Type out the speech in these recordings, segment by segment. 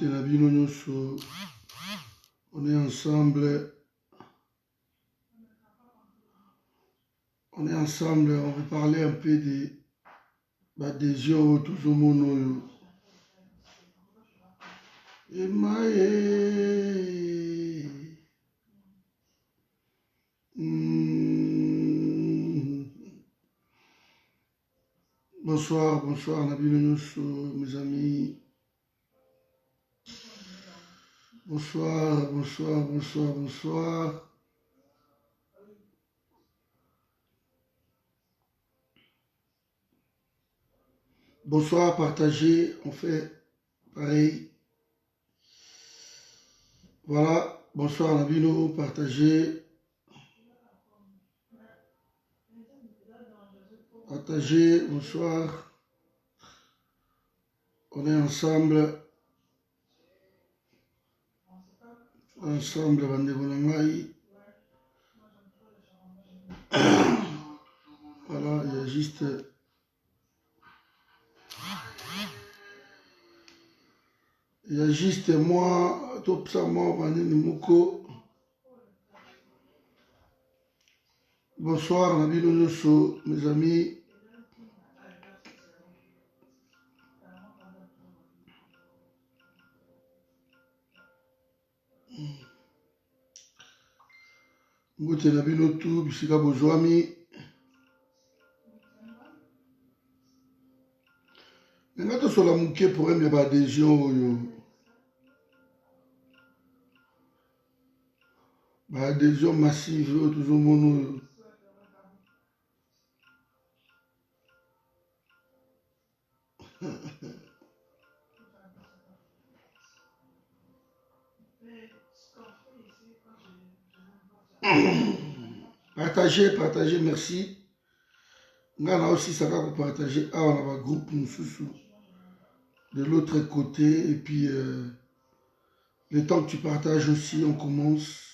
On est ensemble. On est ensemble, on va parler un peu des adhésions tous au monde. Bonsoir, bonsoir, mes amis. Bonsoir, bonsoir, bonsoir, bonsoir. Bonsoir, partagez, on fait pareil. Voilà, bonsoir Nabino, partagez. Partagez, bonsoir. On est ensemble. Ensemble, Bandegolamaï. Voilà, il y a juste... Il y a juste moi, tout ça, moi, Vanine Moko. Bonsoir, Nabino Nusso, mes amis. Ngote Nabino tout, Bisika Bozwami. Nengato sur la mouké pour aimer adhésion. Adhésion massive, toujours mon. Partagez, partagez, merci. Ngana aussi, ça va vous partager. Ah, on a un groupe, nous sous de l'autre côté. Et puis, le temps que tu partages aussi, on commence.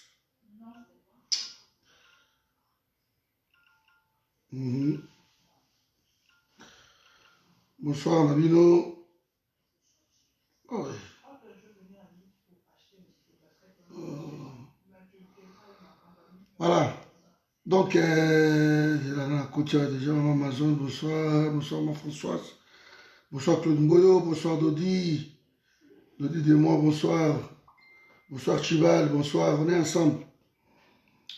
Bonsoir, Nabino. Oh, ouais. Voilà. Donc, la côtière déjà, Amazon, bonsoir, bonsoir, ma Françoise. Bonsoir, Claude Ngoyo, bonsoir, Dodi. Dodi de moi, bonsoir. Bonsoir, Chival, bonsoir, on est ensemble.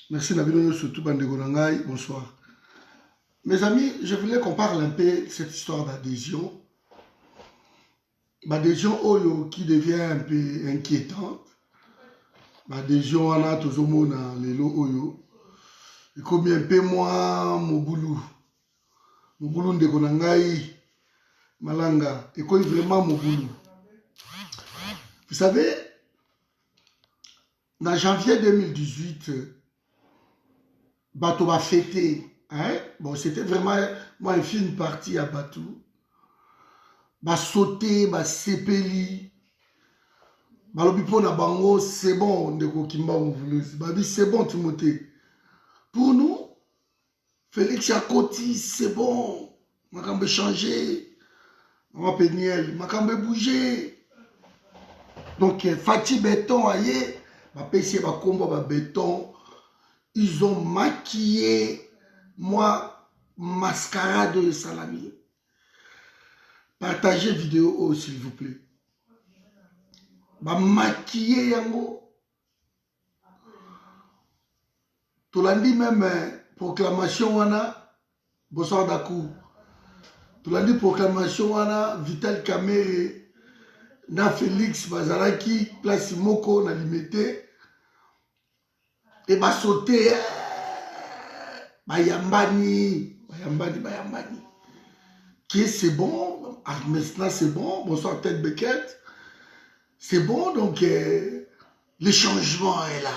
Merci, Nabino, surtout Bandegonangaï, bonsoir. Mes amis, je voulais qu'on parle un peu de cette histoire d'adhésion. L'adhésion Oyo qui devient un peu inquiétante. L'adhésion on a toujours mona lelo Oyo. Et comme un peu moins Moboulou. Moboulou Ndekonangaï, Malanga. Et comme vraiment Moboulou. Vous savez, en janvier 2018, Bato va fêter. Hein? Bon, c'était vraiment moi un film parti à Batou. Ba sauter, ba sepeli. Balobipo na bango, c'est bon, Ndeko Kimba Babi, c'est bon, Timothée. Pour nous, Félix Yakoti, c'est bon. Makambe changer. Maman Péniel, Makambe bouger. Donc, Fatih Béton, aïe, ma PC, ma combo, ma béton. Ils ont maquillé, moi, mascarade de salami. Partagez vidéo, s'il vous plaît. Ba maquillé yango. Tout lundi même proclamation wana bonsoir Dakou. Tout lundi proclamation wana Vital Kamere na Félix Bazalaki place Moko na limité et ba sauter bayambani. Qui c'est bon, maintenant c'est bon, bonsoir Tête Beckett. C'est bon, donc le changement est là.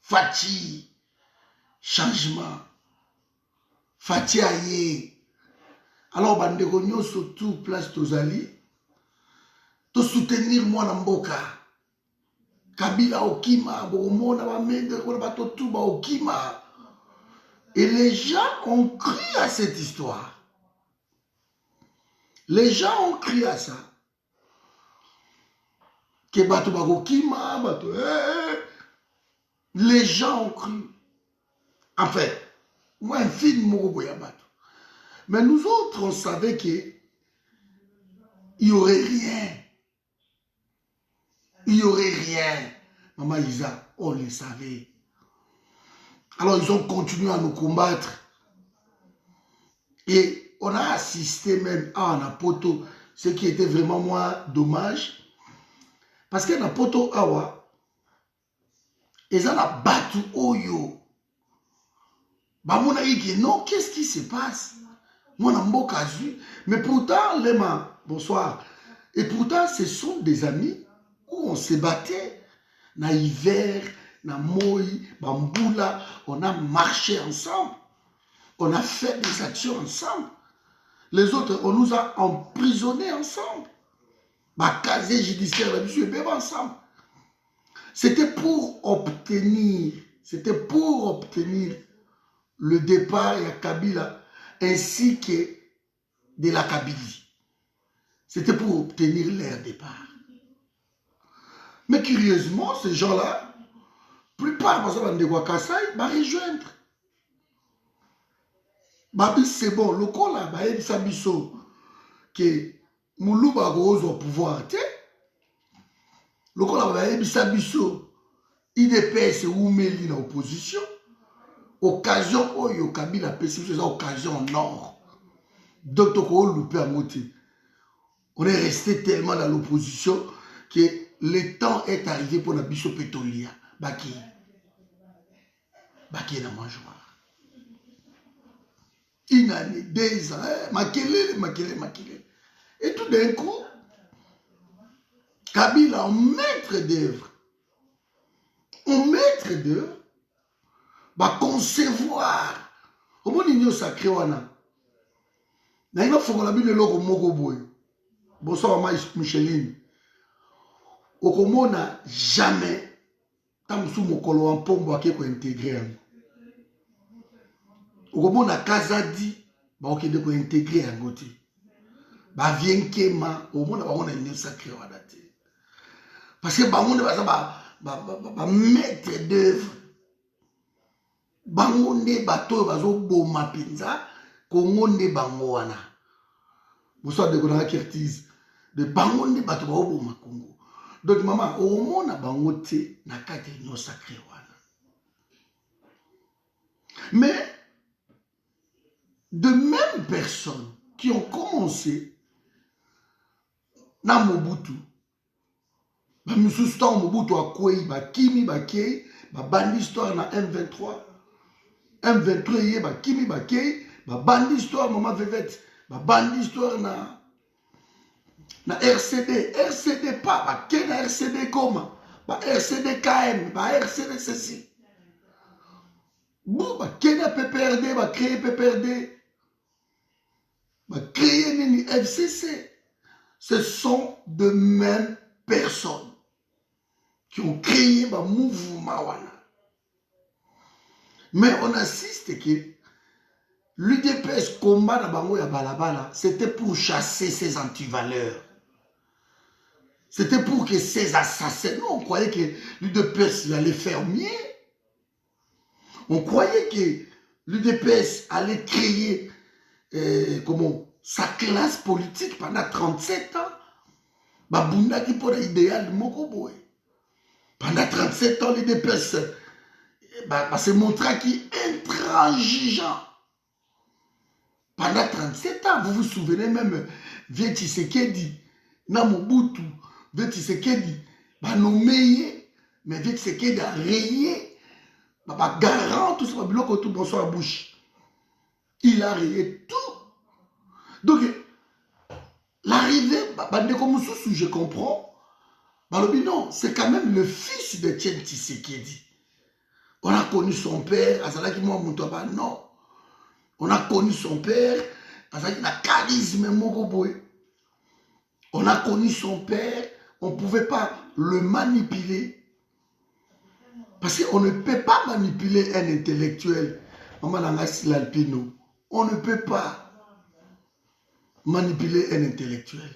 Fatih, changement. Fatih aye. Alors, Bandegogno, surtout, place Tozali, to soutenir moi Namboka. Kabila Okima, Boromona, Bamende, Batotuba Okima. Et les gens ont cru à cette histoire. Les gens ont cru à ça. que bato bakokima, bato, les gens ont cru. En fait, moi, un film Moroboya bato. Mais nous autres, on savait qu'il n'y aurait rien. Il n'y aurait rien. Maman Isa, on le savait. Alors, ils ont continué à nous combattre. Et on a assisté même à Napoto, ce qui était vraiment moi dommage. Parce que Napoto Awa, ils ont battu Oyo. Non, qu'est-ce qui se passe? Moi, mais pourtant, Lema, bonsoir. Et pourtant, ce sont des amis où on se battait. Na hiver, na moi, bamboula, on a marché ensemble. On a fait des actions ensemble. Les autres, on nous a emprisonnés ensemble. Ma casier judiciaire, ensemble. C'était pour obtenir le départ de Kabila ainsi que de la Kabylie. C'était pour obtenir leur départ. Mais curieusement, ces gens-là, plupart de Wakasai, va rejoindre. Babi, c'est bon, le coup là, il y a que Moulouba Rose au pouvoir. Le coup là, il y a IDPS ou Méli dans l'opposition. Occasion, oh, yo Kabila, c'est occasion nord. Donc, on est resté tellement dans l'opposition que le temps est arrivé pour la biso pétolia. Baki est dans ma joie. Une année, 2 ans, makele. Et tout d'un coup, Kabila, un maître d'œuvre, va concevoir. Au moins, il y a sacré wana. Na ina fongola bi le logo moko boy. Bonsoir Micheline. Okomona jamais tamusu mokolo en pombo akeko intégrer. Okomona Kazadi ba okende ko intégrer yango te. Ba vienkema omona ba ona ni sacré wana te. Parce que ba monde ba maître d'œuvre. Bango nde bato bazo boma pinza kongo nde bango wana. Bonsoir de Godara Kertiz. De bango nde bato ba boma Congo. Donc maman, au mona bango te na kate nyo sacré wana. Mais de mêmes personnes qui ont commencé na Mobutu, ba misusta Mobutu akwei ba kimi ba kei ba bandi histoire na M23. M23 yé ba kimi ba kei ba bandi histoire maman Vevette ba bandi histoire na RCD pas ba kei na RCD comment ba RCD KM ba RCD ceci bon ba kei na PPRD ba créer PPRD ba créer nini FCC. Ce sont de mêmes personnes qui ont créé un mouvement. Mais on assiste que l'UDPS combat na bango ya balabala, c'était pour chasser ces antivaleurs. C'était pour que ces assassins, nous on croyait que l'UDPS allait faire mieux. On croyait que l'UDPS allait créer sa classe politique pendant 37 ans. Babunda qui pour l'idéal de Mokoboy. Pendant 37 ans, l'UDPS se montra qui est intransigeant. Pendant 37 ans, vous vous souvenez même, Vieux Tshisekedi, na Mobutu, Vieux Tshisekedi, nommé, mais Vieux Tshisekedi a rayé, garant tout ça, tout bonsoir bouche. Il a rayé tout. Donc, l'arrivée, je comprends, non, c'est quand même le fils de Tien Tshisekedi. On a connu son père, Azalaki Mouamoutoba, non. On a connu son père, Azalaki na charisme Mokoboy. On a connu son père, on ne pouvait pas le manipuler. Parce qu'on ne peut pas manipuler un intellectuel. Maman Nangassi Lalpino. On ne peut pas manipuler un intellectuel.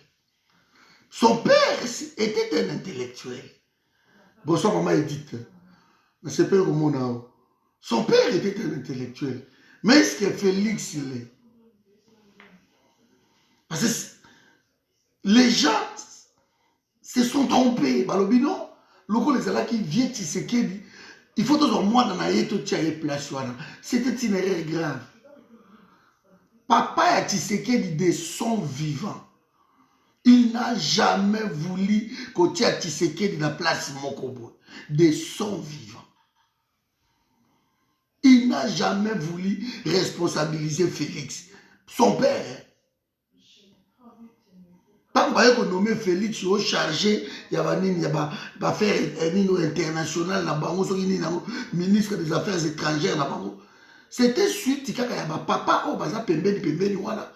Son père était un intellectuel. Bonsoir, maman Edith. Mais c'est pas comme on. Son père était un intellectuel. Mais est-ce que Félix, il est? Parce que les gens se sont trompés. Balobi non. Loko les ala qui vient Tshisekedi. Il faut toujours moi dans la yeto tiaye place. C'était une erreur grave. Papa a Tshisekedi de son vivant. Il n'a jamais voulu que tu aies Tshisekedi dans la place Mokobo. De son vivant. Il n'a jamais voulu responsabiliser Félix. Son père. Tant qu'on nommé Félix, il est chargé, il y a des affaires internationales, ministre des Affaires étrangères. C'était suite à papa, oh, baza pembeni, voilà.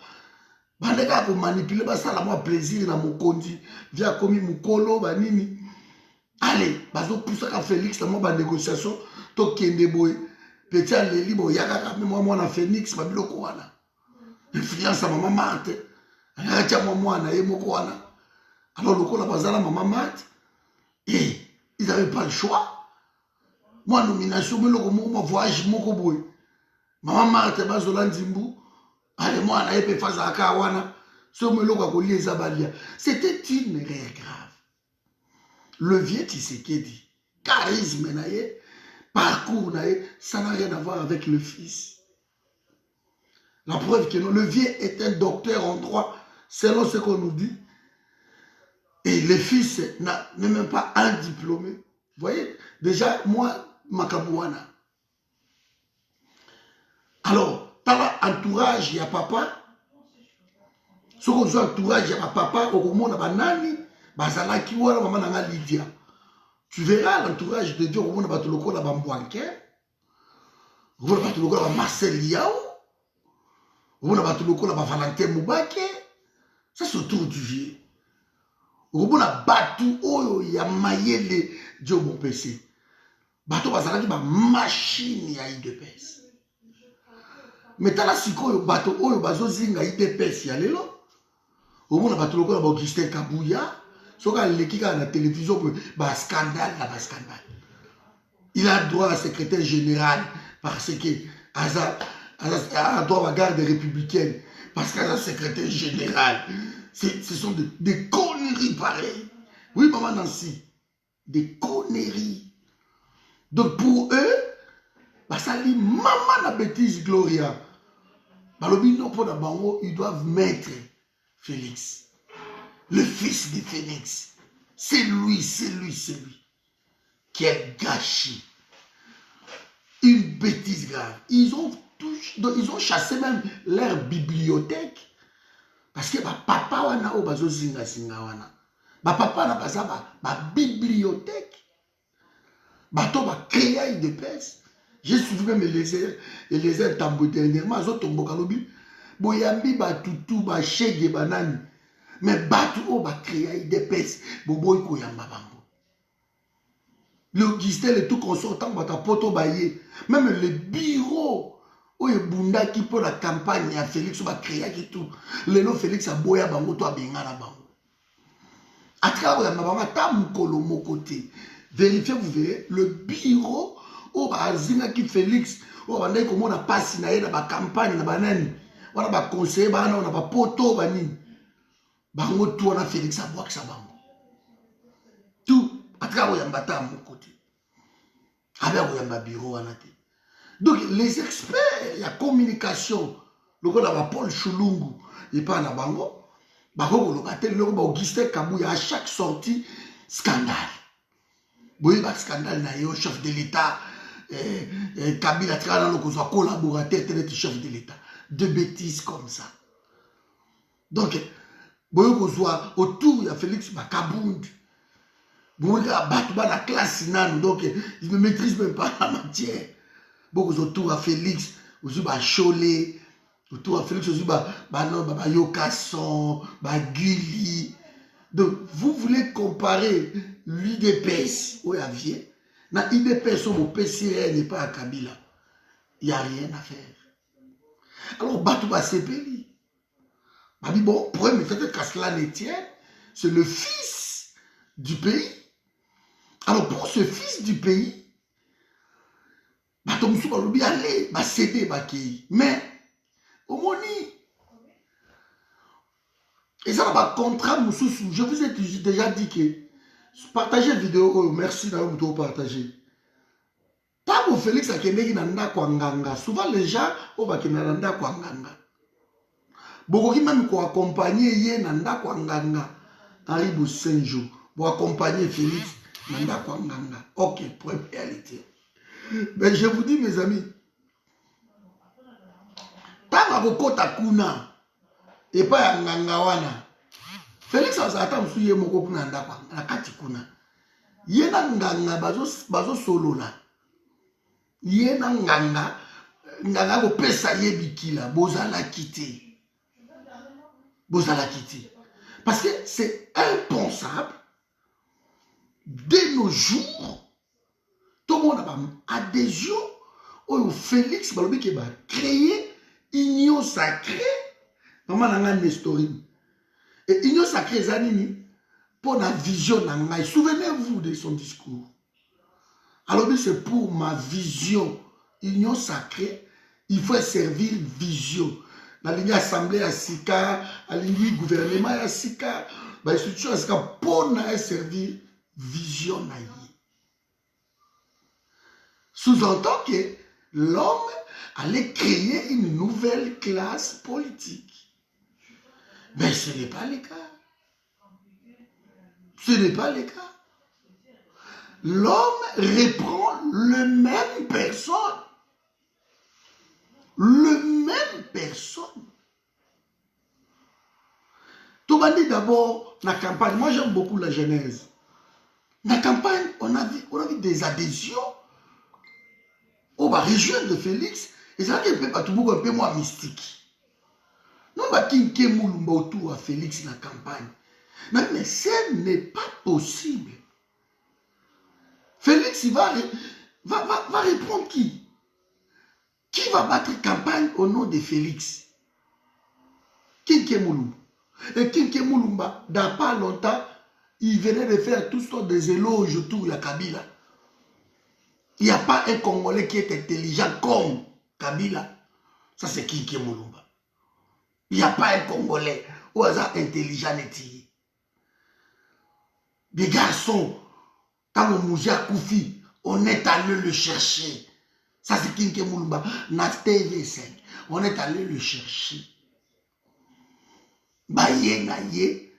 Bandeka pour manipuler, ça la moi plaisir dans mon condi. Via comme Mukolo, banini. Allez, bazo poussa ka Félix, dans moi, négociation, to kende boy. Petit à l'eli, bon, yaka, moi, na Phoenix, ma bilo koana. Influence à maman Marthe. Alors, le coup, la bazala, maman Marthe. Et ils n'avaient pas le choix. Moi, nomination, mais le voyage, mon koboy. Maman Marthe, bazola Nzimbu. Allez, moi, on a été face à Kawana. C'était une erreur grave. Le vieux Tshisekedi, charisme, parcours, ça n'a rien à voir avec le fils. La preuve que le vieux est un docteur en droit, selon ce qu'on nous dit. Et le fils n'est même pas un diplômé. Vous voyez, déjà, moi, Makabouana. Alors, dans l'entourage, il y a papa. Ce qu'on dit entourage, il y a papa, au moment où on a nani, bazalaki wala maman nanga Lydia. Tu verras l'entourage de Dieu au moment où on a batuloko la bambouanke, au moment où on a batuloko la Marcel Liao, au moment où on a batuloko la Valentin Moubake. Ça c'est autour du vieux. Au moment où on a battu oyo ya mayele Dieu bon PC. Bato bazalaki ba machine ya IDPS. Mais tala sikoyo bato oyo bazo zinga IDPS ya lelo. Au moment où on a battu Augustin Kabouya, ce qu'on a à la télévision, bah scandale, là, scandale. Il a droit à secrétaire général parce que a droit à la garde républicaine parce qu'à la secrétaire général. Ce sont des conneries pareilles. Oui, maman Nancy, des conneries. Donc pour eux, bah, ça dit maman la bêtise Gloria. Bah, le bino pour la bango, ils doivent mettre Félix, le fils de Félix. C'est lui qui a gâché une bêtise grave. Ils ont chassé même leur bibliothèque. Parce que papa wana o bazo zinga wana. Papa na baza bibliothèque. Bato ba créer de pèse. J'ai suivi même les tambo dernièrement, azo tombo kalobi. Boyambi ba tutu ba shege banani. Mais batu o ba créer des pèse. Boboy ko yamba bango. Le Gistel et tout consortant ba ta poto baye. Même le bureau où il bunda qui pour la campagne à Félix va créer qui tout. Le nom Félix a boya bango to benga na bango. À travers ma bango ta mukolo mo côté. Vérifiez vous verrez le bureau où ba zinga qui Félix où ba ndai comment on a passé na ba campagne na banani. On a ba conseiller ba na on a ba poto ba nini. Bango tout on a Félix a boya sa bango. Tout à travers yambata mon côté. Avec yamba bureau on a été. Donc, les experts, la communication, le gars de Paul Chulungu, il parle à Bango, Augustin Kabouya, à chaque sortie, scandale. Oui, il y a un scandale, il y a un chef de l'État, Kabila, il y a un collaborateur, il y a un chef de l'État. De bêtises comme ça. Donc, autour, il y a Félix Bakabound. Il y a la classe, donc il ne maîtrise même pas la matière. Beaucoup autour à Félix, autour à Cholet, autour à Félix, autour à Yokasson, à Gulli. Donc, vous voulez comparer l'IDPS au Avier. Dans l'IDPS, au PCR n'est pas à Kabila. Il n'y a rien à faire. Alors, Batouba Sepeli. Bon, pour eux, mais peut-être qu'à cela ne tienne, c'est le fils du pays. Alors pour ce fils du pays, bato musu balobi allez, ba céder ba kei. Mais omoni et ça va contrat mususu. Je vous ai déjà dit que partagez la vidéo. Oh, merci d'avoir partagé. Tant Félix a kendeki na ndako nganga. Souvent les gens au bakena na ndako nganga. Bokoki même ko accompagner ye na ndako nganga. Arrive 5 jours pour accompagner Félix na ndako nganga. OK, pour réalité. Mais je vous dis mes amis, tant bakota kuna et pas nganga wana. Félix azata msuye moko kuna ndako na kati kuna. Ye na nganga bazo solola. Ye na nganga ko pesa ye bikila bozala kité. Bozala kité. Parce que c'est impensable de nos jours. Tout le monde a adhésion au Félix balobi qui va créer union sacrée. Maman n'a pas historique. Et union sacrée zanini pour la vision nangai. Souvenez-vous de son discours. Alors c'est pour ma vision. Union sacrée, il faut servir vision. Dans ligne assemblée à Sika, à ligne gouvernement à Sika, bah institution à Sika pour servir vision naïe. Sous-entend que l'homme allait créer une nouvelle classe politique. Mais ce n'est pas le cas. Ce n'est pas le cas. L'homme reprend le même personne. Le même personne. Tout le monde dit d'abord, la campagne, moi j'aime beaucoup la Genèse. La campagne, on a vu des adhésions. On va rejoindre Félix. Et ça fait un peu moins mystique. Nous va kinké moulumba autour à Félix dans la campagne. Mais ce n'est pas possible. Félix, il va répondre qui? Qui va battre campagne au nom de Félix? Kinké moulumba. Et Kinké moulumba, dans pas longtemps, il venait de faire toutes sortes des éloges autour de Kabila. Il n'y a pas un Congolais qui est intelligent comme Kabila. Ça, c'est Kinké moulumba. Il n'y a pas un Congolais au hasard intelligent et des garçons, quand on mouja Koufi, on est allé le chercher. Ça, c'est Kinké moulumba. Na TV5, on est allé le chercher. Baye na ye.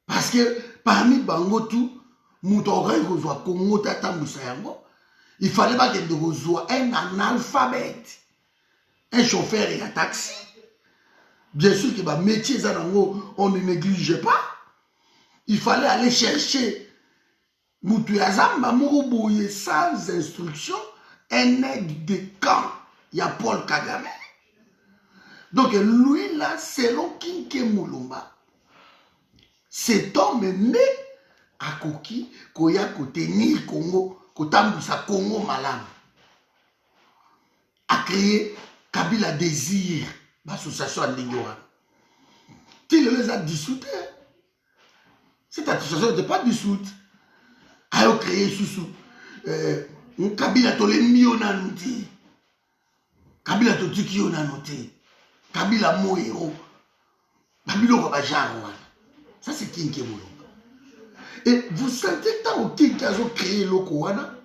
Parce que parmi Bango tout, Moutouray reçoit Congo Tata Moussayango. Il fallait pas qu'il reçoive un analphabète, un chauffeur et un taxi. Bien sûr que le métier, on ne néglige pas. Il fallait aller chercher Moutouazam, Mamourou sans instruction, un aide de camp. Il y a Paul Kagame. Donc lui là, selon Kinké moulumba, cet homme est né à Koki, Koya tenir Congo, Kotambousa Congo malam. A créé Kabila Désir, l'association à Ndingora. Qui les a dissoutes? Cette association n'était pas dissoute. A créé Soussou. Kabila Tole Miona Nouti. Kabila Totiki Ona Nouti. Kabila Moero. Kabila Kobajarwa. Ça c'est Kinké moulumba. Et vous sentez que tant que Kinké a créé l'Okowana,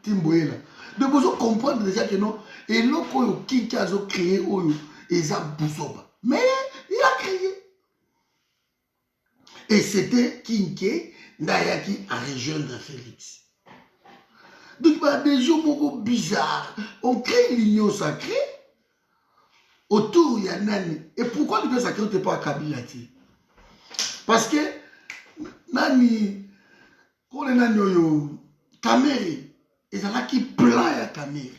Timboela. De vous comprendre déjà que non, et l'Oko Kinké a créé Eza Bousoba. Mais il a créé. Et c'était Kinké Ndayaki à rejoindre Félix. Donc, des jours beaucoup bizarres. On crée l'union sacrée. Autour, il y a Nani. Et pourquoi l'union sacrée n'était pas à Kabila? Parce que Nani, quand on est Nani, Kameri, ils ont qui plan à Kameri.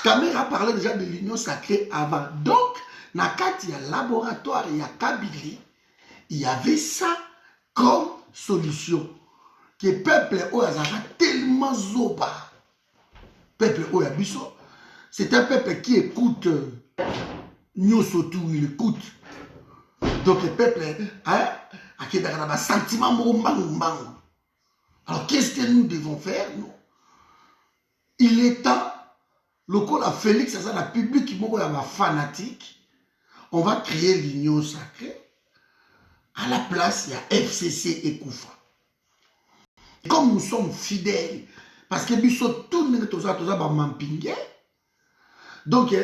Kameri a parlé déjà de l'union sacrée avant. Donc, dans le laboratoire, il y a Kabili, il y avait ça comme solution. Que le peuple a tellement zoba. Peuple Oyabiso, c'est un peuple qui écoute Nyosotou, il écoute. Donc le peuple a un sentiment. Alors qu'est-ce que nous devons faire? Nous? Il est temps, le col à Félix, c'est la public qui est fanatique. On va créer l'union sacrée. À la place, il y a FCC et Koufa. Et comme nous sommes fidèles, parce que nous sommes tous les donc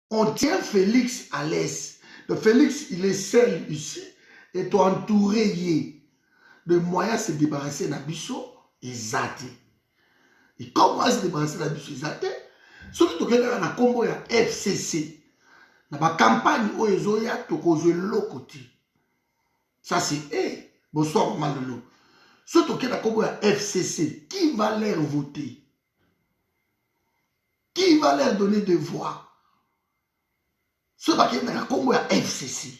on tient Félix à l'aise. Le Félix, il est seul ici, et tu entouré de moyens de se débarrasser de Bisso et Zate. Et comment se débarrasser de Bisso et Zate? Surtout que dans le combo, il y a FCC. Dans la campagne, il y a l'autre côté. Ça, c'est bonsoir, Malolo. Surtout que dans le combo, il y a FCC. Qui va leur voter? Qui va leur donner des voix? Ce qui est dans le combo, il y a FCC.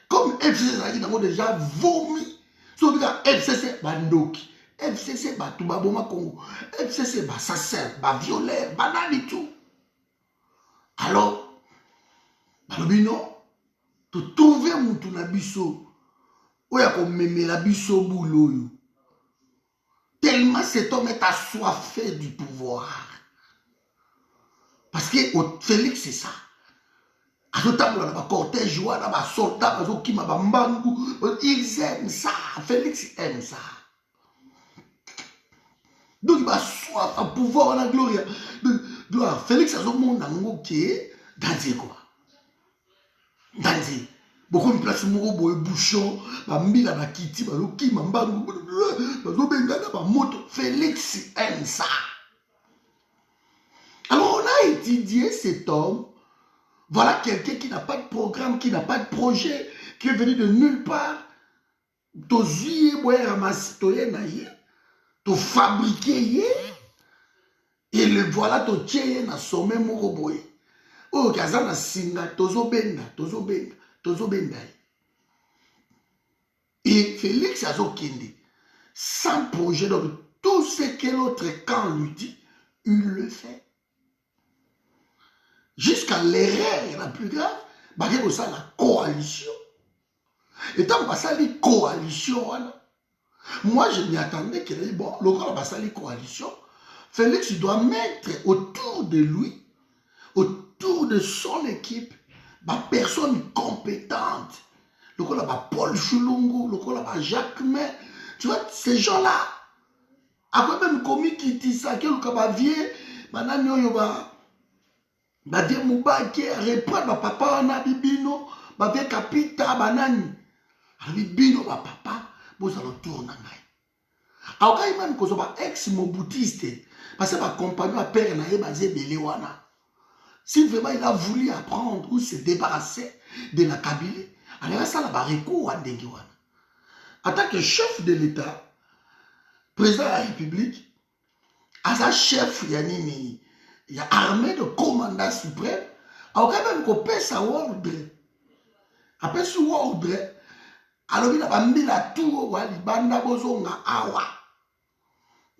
Comme FCC, ils ont déjà vomi. Surtout que FCC, Bandoki. FCC, Toubaboma Congo. FCC, Sasser, Violet, Banani, tout. Alors, non, tu trouves un biso. Où il y a comme la biso boulot. Tellement cet homme est assoiffé du pouvoir. Parce que Félix, c'est ça. Ils aiment ça. Félix aime ça. Donc il va soif à pouvoir la gloire. Félix a son monde qui est dans quoi? Dans beaucoup de places où bouchon, mila na kiti, baloki mambangu, bazobengana ba moto. Félix aime ça. Alors on a étudié cet homme. Voilà quelqu'un qui n'a pas de programme, qui n'a pas de projet, qui est venu de nulle part. To zuye boye ramasser, to fabriquer, et le voilà to tcheye na sommet moko boye. Oh, kaza na singa, tozo benda. Et Félix Azokinde, sans projet, donc tout ce que l'autre camp lui dit, il le fait. Jusqu'à l'erreur la plus grave, c'est ça la coalition. Et tant que ça la coalition, moi je m'y attendais qu'il ait bon, le grand ça la coalition. Félix doit mettre autour de lui, autour de son équipe, personne compétente. Le coup là, Paul Chulungu, le coup là, Jacques May. Tu vois, ces gens-là, après même commis qui disent ça, que le cas vieux, maintenant il y a Bavie Moubaki, reprendre papa na bibino, bavie kapita banani. Bibino papa, vous allez tourner. Alors quand il même que ça ex-moboutiste, parce que ma compagnon a père na basé Belewana. Si vraiment il a voulu apprendre ou se débarrasser de la Kabylie, alors ça la recours à Ndengiwana. En tant que chef de l'État, président de la République, à sa chef Yanini. Il y a armée de commandant suprême. Alors quand même qu'on paie sa ordre. Après ce ordre, alors il a pas mis la tour, il banda bozonga awa.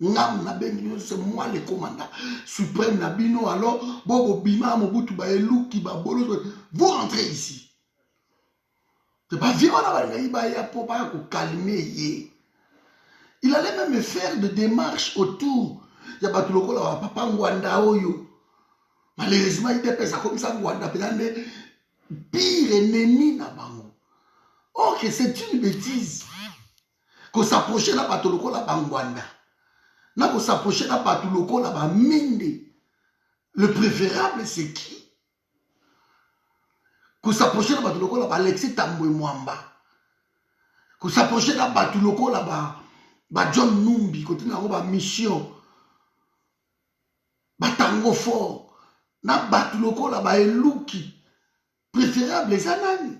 Ngam na bengi c'est moi le commandant suprême na bino alors bobo bima mobutu ba elu ki ba bolo vous rentrez ici. C'est pas violent là il ba ya pour pas calmer. Il allait même faire des démarches autour. Il y a pas tout le monde là papa Ngwanda oyo. Malheureusement, il était comme ça, pire ennemi na bango. Or que c'est une bêtise. Qu'on s'approchait là par tout le monde là Bangwanda. Là qu'on s'approchait là par tout le monde là Minde. Le préférable c'est qui? Qu'on s'approchait là par tout le monde là Alexis Tambwe Mwamba. Qu'on s'approchait là par tout le monde là John Numbi. Qu'on tenait là mission. Tango fort. Na batuloko la ba eluki préférable les anani.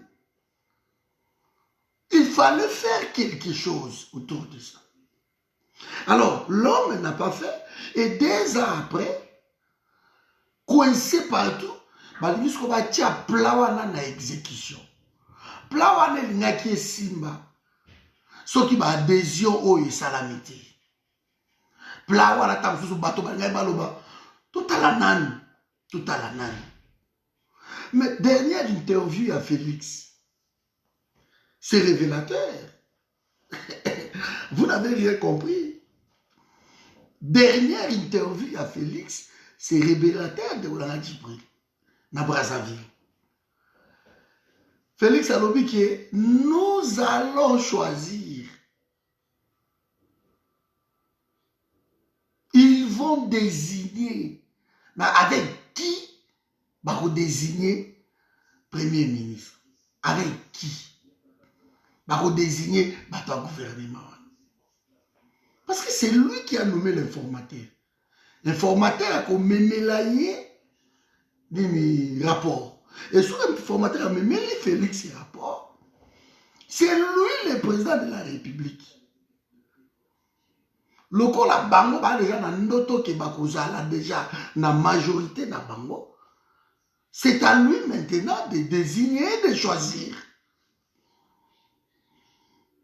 Il fallait faire quelque chose autour de ça. Alors l'homme n'a pas fait et 2 ans après, coincé partout, il faut que plawana na exécution. Plawana l'ingaki simba, ce qui va adhésion au salamité. Plawana tamsusu bato bangai baloba, tout à la nani. Tout à la nani. Mais dernière interview à Félix, C'est révélateur. Vous n'avez rien compris. Dernière interview à Félix, c'est révélateur de Olanga Djibril, na Brazzaville. Félix a dit que nous allons choisir. Ils vont désigner. Mais avec qui va désigner Premier ministre? Avec qui va désigner le gouvernement? Parce que c'est lui qui a nommé l'informateur. L'informateur a mémélaillé des rapports. Et sur l'informateur a mémélé Félix ses rapports. C'est lui le président de la République. Lokola bango ba déjà na ndoto ke bakozala déjà na majorité na bango. C'est à lui maintenant de désigner et de choisir.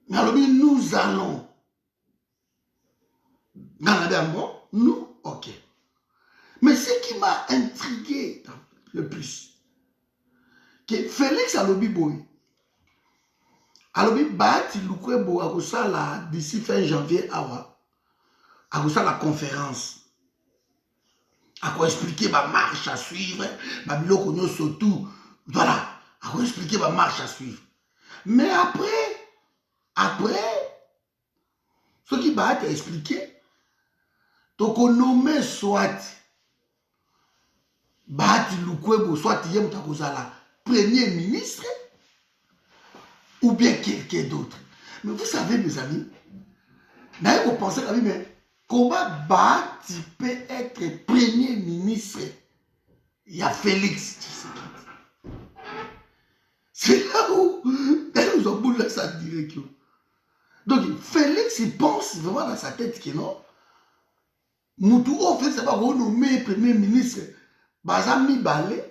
Nous allons. Nous, ok. Mais ce qui m'a intrigué le plus, que Félix alobi boy. Alobi Bahati Lukwebo a kosala d'ici fin janvier awa. A la conférence. A quoi expliquer ma marche à suivre, ma biloko nyo surtout. Voilà. A quoi expliquer ma marche à suivre. Mais après, ce qui va être expliqué, donc on nomme soit Bahati Lukwebo, soit Yem Takozala, premier ministre, ou bien quelqu'un d'autre. Mais vous savez, mes amis, d'ailleurs, vous pensez, mais comment Bahati peut être premier ministre? Il y a Félix Tshisekedi. C'est là où nous avons boulé sa direction. Donc, Félix, il pense vraiment dans sa tête que non. Moutou, en fait, ça va renommer premier ministre. Bazami Balé.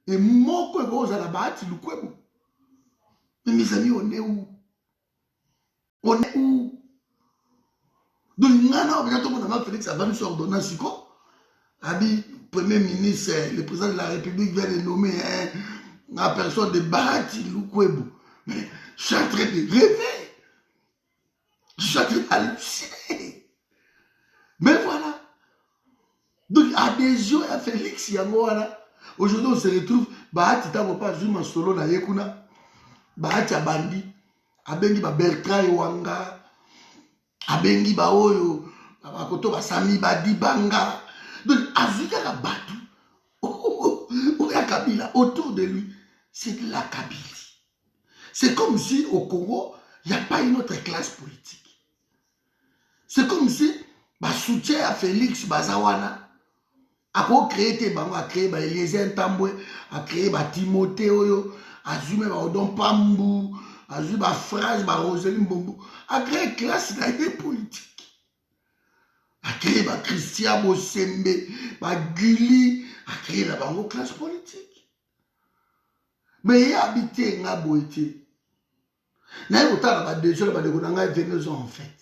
Et mon quoi, à la Bahati Lukwebo. Mais mes amis, on est où? On est où? Donc, il y a Félix a sur ordonnance. Abi, premier ministre, le président de la République vient de nommer la personne de Bahati Lukwebo. Mais je suis en train de rêver. Je suis en train d'halluciner. Mais voilà. Donc, adhésion à Félix Yangoana. Aujourd'hui, on se retrouve. Bahati Tagopa, Zuma Solo, na Yekuna. Bahati Abandi. Abengi ba Bertrand Wanga. Abengi ba Oyo. Abakoto ba Sami Badi Banga. Donc, Azuka la Batu. Oya Kabila, autour de lui, c'est de la Kabylie. C'est comme si au Congo, il n'y a pas une autre classe politique. C'est comme si, bah, soutien à Félix Bazawana, a créé tes bango, a créé Eliezer Ntambwe, a créé Timothée Oyo, a zoomé Odon Pambou, a zoomé Phrase, Roseline Bombo, a créé classe politique. A créé Christian Bosembe, Guli, a créé la bango classe politique. Mais il a habité nga boité. Na yota na déjà ba de konanga Venezuela en fait.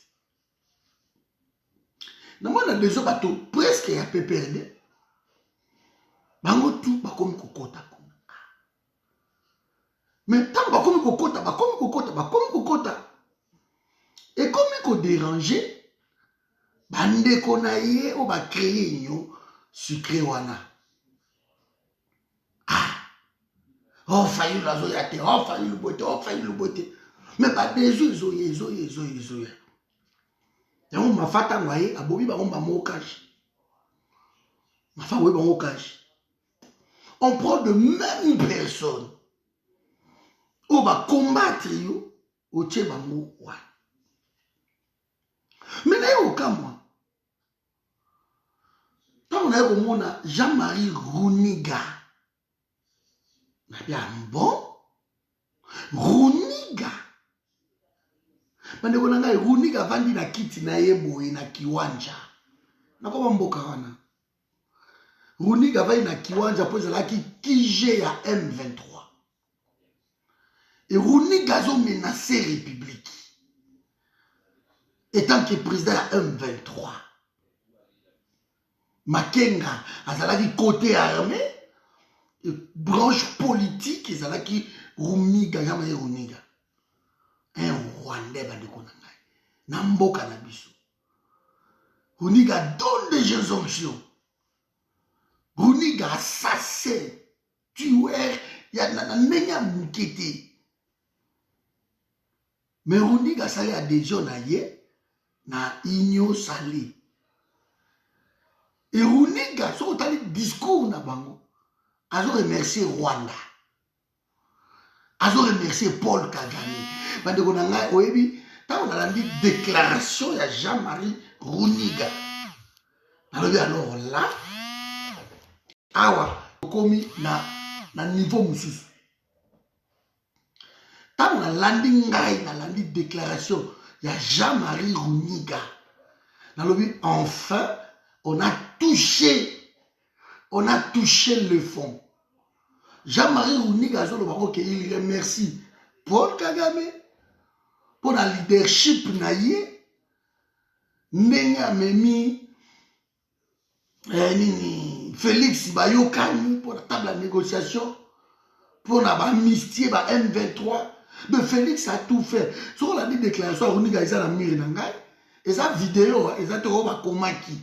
Na moi na déjà bato presque ya peu perdu. Bango tout ba komi kokota comme. Mais tant ba komi kokota. Et comme ko déranger bande konaye o ba créer nyo sucré wana. Oh, failli la zoyate, oh, failli le beauté. Mais pas des yeux, zoye. Et on m'a fait envoyer, à Bobi, on m'a mokage. Ma femme, oui, mokage. On prend de même personne. On va combattre, au Tchebango, ouais. Mais là, au cas, moi, quand on a au monde, Jean-Marie Rouniga, bien bon Rouniga bande konanga Rouniga vandi na kiti na yebo na kiwanja na kwa mboka wana Rouniga vandi na kiwanja po ezala ki kije ya M23 et Rouniga zo menacer république étant que président ya M23 Makenga azala ki côté armé branche politique ezalaki Rouniga. un Rwandais bandeko na ngai na mboka na biso. Runiga donne des injonctions. Runiga assassin, tueur, ya na ndenge mukete. Mais Runiga sali a des gens na ye na igno sali. Et Runiga so tali discours na bango. Azo remercier Rwanda. Azo remercier Paul Kagame. Bandeko na ngai oyebi ta on a dit déclaration ya Jean-Marie Runiga. Alors là, awa komi na niveau mususu. Tant on a landing ngai na landi déclaration ya Jean-Marie Runiga. Enfin on a touché le fond. Jean-Marie Runiga il remercie Paul Kagame pour la leadership na ye ndenge amemi Félix Bayokani pour la table de négociation pour la amnistie ba M23. Mais Félix a tout fait. Sur la déclaration Runiga isa na mire na ngai et sa vidéo eza to ba komaki.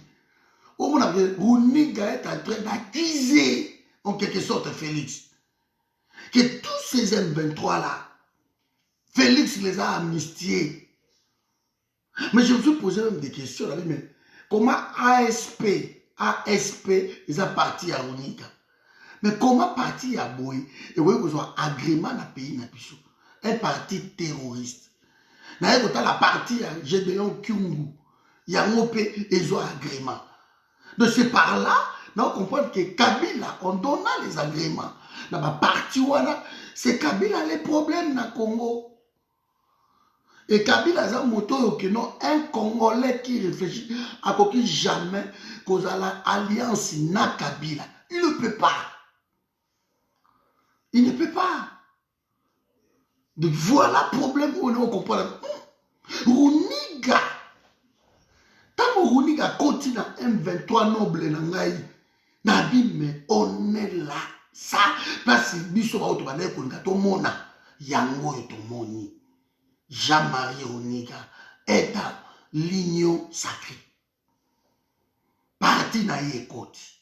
Au moins Runiga est en train d'accuser en quelque sorte Félix que tous ces M23 là Félix les a amnistiés. Mais je me suis posé même des questions là, mais comment ASP ils ont parti à Runiga. Mais comment parti à Boy et vous avez un agrément dans le pays, un parti terroriste. Vous avez la partie à Gédéon Kyungu, il y a un ils ont un agrément. Donc c'est par là, on comprend que Kabila, on donne les agréments. Dans la partie c'est Kabila les problèmes dans le Congo. Et Kabila a un moto que non, un Congolais qui réfléchit à quoi jamais cause à l'alliance na Kabila. Il ne peut pas. Il ne peut pas. Donc voilà le problème où on comprend. Runiga. Tant que Runiga continue à M23 noble na mais on est là. Ça, parce que biso ba otobana ko ngato mona yango etomoni. Jean-Marie Runiga est à l'union sacrée. Parti na yekoti.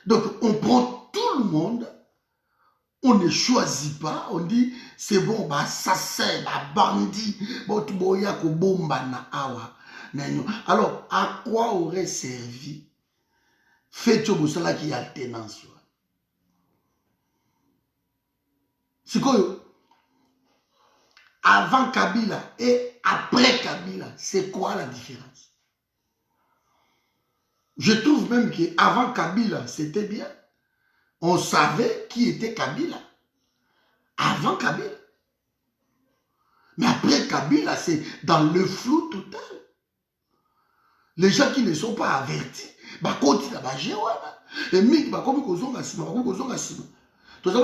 Donc on prend tout le monde, on ne choisit pas, on dit c'est bon, bah assassin, bah bandit, boya ko bomba na awa. Alors à quoi aurait servi fait Tchobosala qui alternance? C'est quoi? Avant Kabila et après Kabila, c'est quoi la différence? Je trouve même qu'avant Kabila, c'était bien. On savait qui était Kabila. Avant Kabila. Mais après Kabila, c'est dans le flou total. Les gens qui ne sont pas avertis, bah continuent à gérer. Et mec, bah comme ils ont assis, tout ça,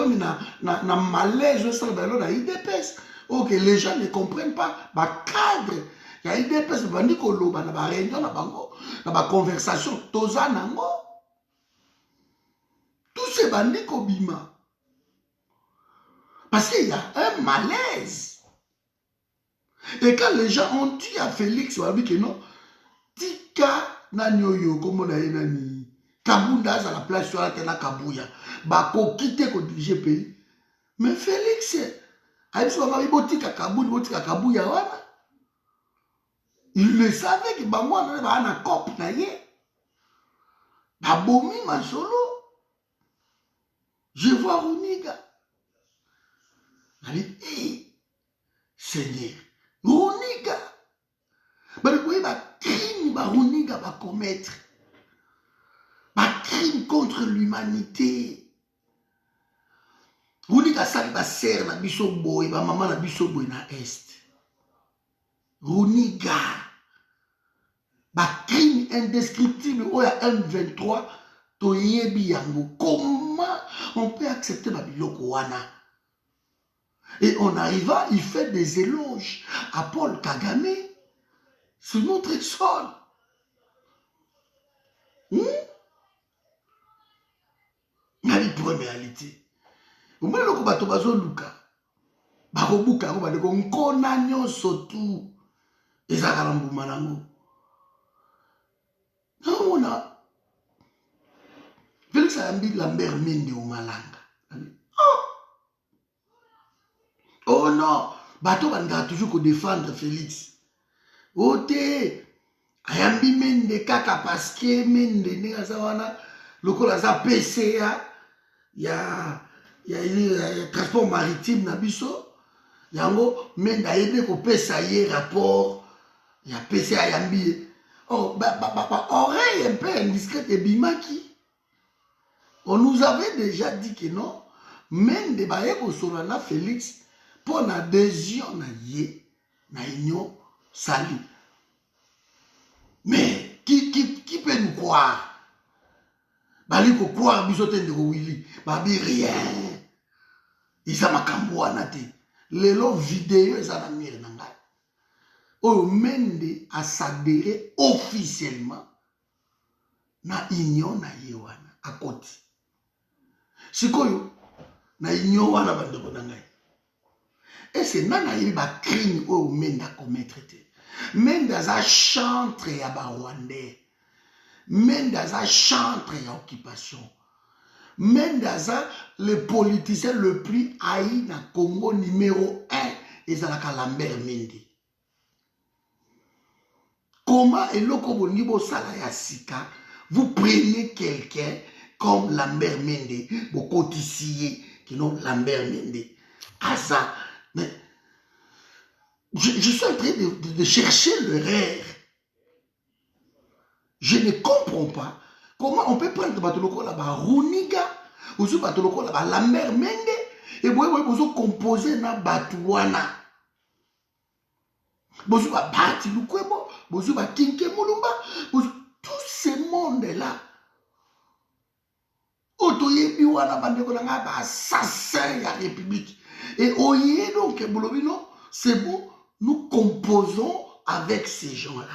na malaise, ça va IDPS. Ok, les gens ne comprennent pas. Bah cadre, il y a IDPS, bah Nicolo, bah na réunion, na conversation, toza nango. Tous ces bandits kobima. Parce qu'il y a un malaise. Et quand les gens ont dit à Félix, on a dit que non, tika na nyoyo, comme on a dit, Kabunda à la place sur la tena Kabouya, bako quitte ko dirige pays. Mais Félix, il le savait que bango a un cop na ye. Babomi ma solo. Je vois Runiga. Je dis, Seigneur, Runiga. Crime Runiga va commettre. Crime contre l'humanité. Runiga sali ba sœur na biso boy, ba maman na biso boy na est. Runiga. Ba crime indescriptible oya M23 to yebi yango. Comment on peut accepter ma biloko wana? Et en arrivant, il fait des éloges à Paul Kagame sur notre sol. Il y a une réalité. Vous voyez le combat Luka. bakobuka yango bandeko nkona nyonso tu ezalaka na mbuma nango. Naomona Félix ayambi Lambert Mende au Malanga. Oh non, bato bandaka toujours ko défendre Félix. Ote ayambi Mende kaka parce que Mende ne azawana lokola za PCA ya transport maritime na biso. Yango Mende ayede ko pesa ye rapport ya PCA ayambi. Oh oreille un peu indiscrète et bimaki. On nous avait déjà dit que non, Mende baye ko solana Félix pour l'adhésion na ye na union sali. Mais qui peut nous croire? Bali ko croire bisote ndeko Willy, babi rien. Isa makambo wana te. Lelo vidéo eza na mire na ngai. Oyo Mende a s'adhérer officiellement na union na ye wana akoti. Sikoyo na union wana bandeko na ngai. Et c'est nana yebi ba crime oyo Mende a commettre te. Mende aza chantre ya ba Rwandais. Mende aza chantre ya occupation. Mende aza le politicien le plus haï na Congo numéro 1 ezalaka Lambert Mende. Comment eloko bolingi bosala ya sika, vous prenez quelqu'un comme Lambert Mende, vous cotisiez qui non Lambert Mende. Ah ça, mais je suis en train de chercher le rêve. Je ne comprends pas comment on peut prendre Batoloko là-bas, Runiga, ou sur Batoloko là-bas, Lambert Mende, et vous composer na Batouana. Vous avez Bati Lukwebo, vous avez Kinke Mulumba, tout ce monde-là. Otoyebi wana bandeko na nga ba assassin ya République. Et oye donc Bolobino, c'est bon, nous composons avec ces gens-là.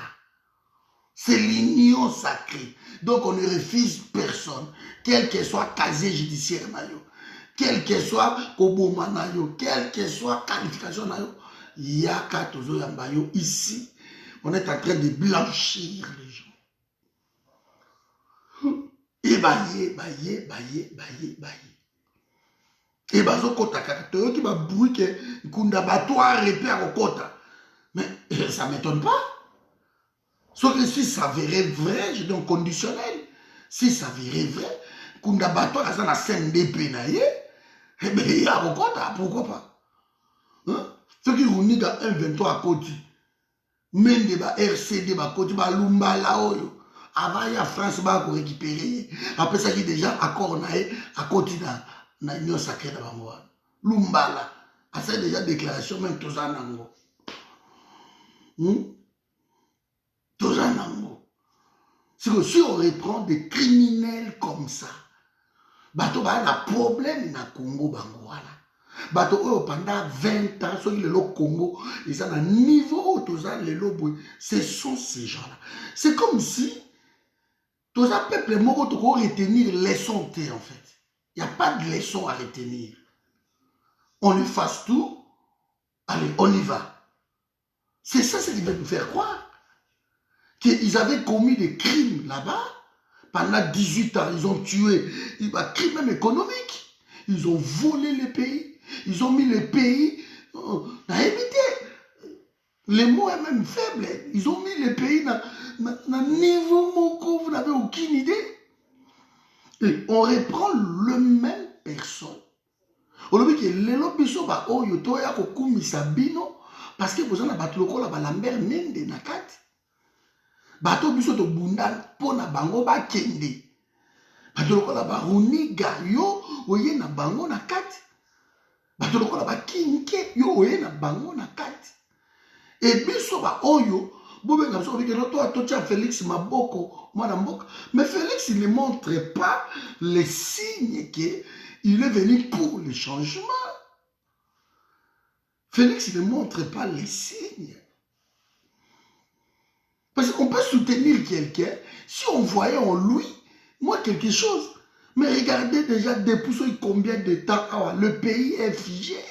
C'est l'union sacrée. Donc on ne refuse personne, quel que soit casier judiciaire nayo, quel que soit Koboma nayo, quelle que soit qualification nayo, Yaka Tozo Yambayo, ici, on est en train de blanchir les gens. Et baye. Et bazo kota kaka qui va bruit que kunda batoire repère au kota. Mais ça m'étonne pas. Sauf que si ça verrait vrai, je dis en conditionnel. Si ça verrait vrai, kunda batoire ça na scène d'épée na ye, eh ben il y a au kota, pourquoi pas? Hein? Ce qui réunit dans 1-23 à côté. Mende ba RCD ba côté ba lumba la oyo. Avant, il y a France qui a récupéré. Après ça, il y a déjà accord à côté de l'Union sacrée de Bangoa. Lumbala. A fait déjà déclaration, même tous en ango. Tous en ango. C'est que si on reprend des criminels comme ça, bato ba na problème na Congo Bangoa. Bato pendant 20 ans, sur le Congo, ils ont un niveau tous en le lobo. Ce sont ces gens-là. C'est comme si tous les peuples morts doivent retenir leçon T en fait. Il n'y a pas de leçon à retenir. On efface tout. Allez, on y va. C'est ça ce qui veut nous faire croire. Qu'ils avaient commis des crimes là-bas. Pendant 18 ans, ils ont tué. Des crimes même économiques. Ils ont volé les pays. Ils ont mis les pays à éviter. Les mots est même faible. Ils ont mis les pays dans niveau moko, vous n'avez aucune idée. Et on reprend le même personne. On dit que les lobiso ba oyo to ya kokumisa bino parce que vous en avez battu le col à Lambert Mende nakati. Bato biso to bunda pona bango ba kende. Bato le col à Runiga yo oye na bango nakati. Bato le col à Kinke yo oye na bango nakati. Et biso ba oyo Félix Maboko, mais Félix il ne montre pas les signes qu'il est venu pour le changement. Félix ne montre pas les signes. Parce qu'on peut soutenir quelqu'un si on voyait en lui, moi, quelque chose. Mais regardez déjà depuis combien de temps le pays est figé.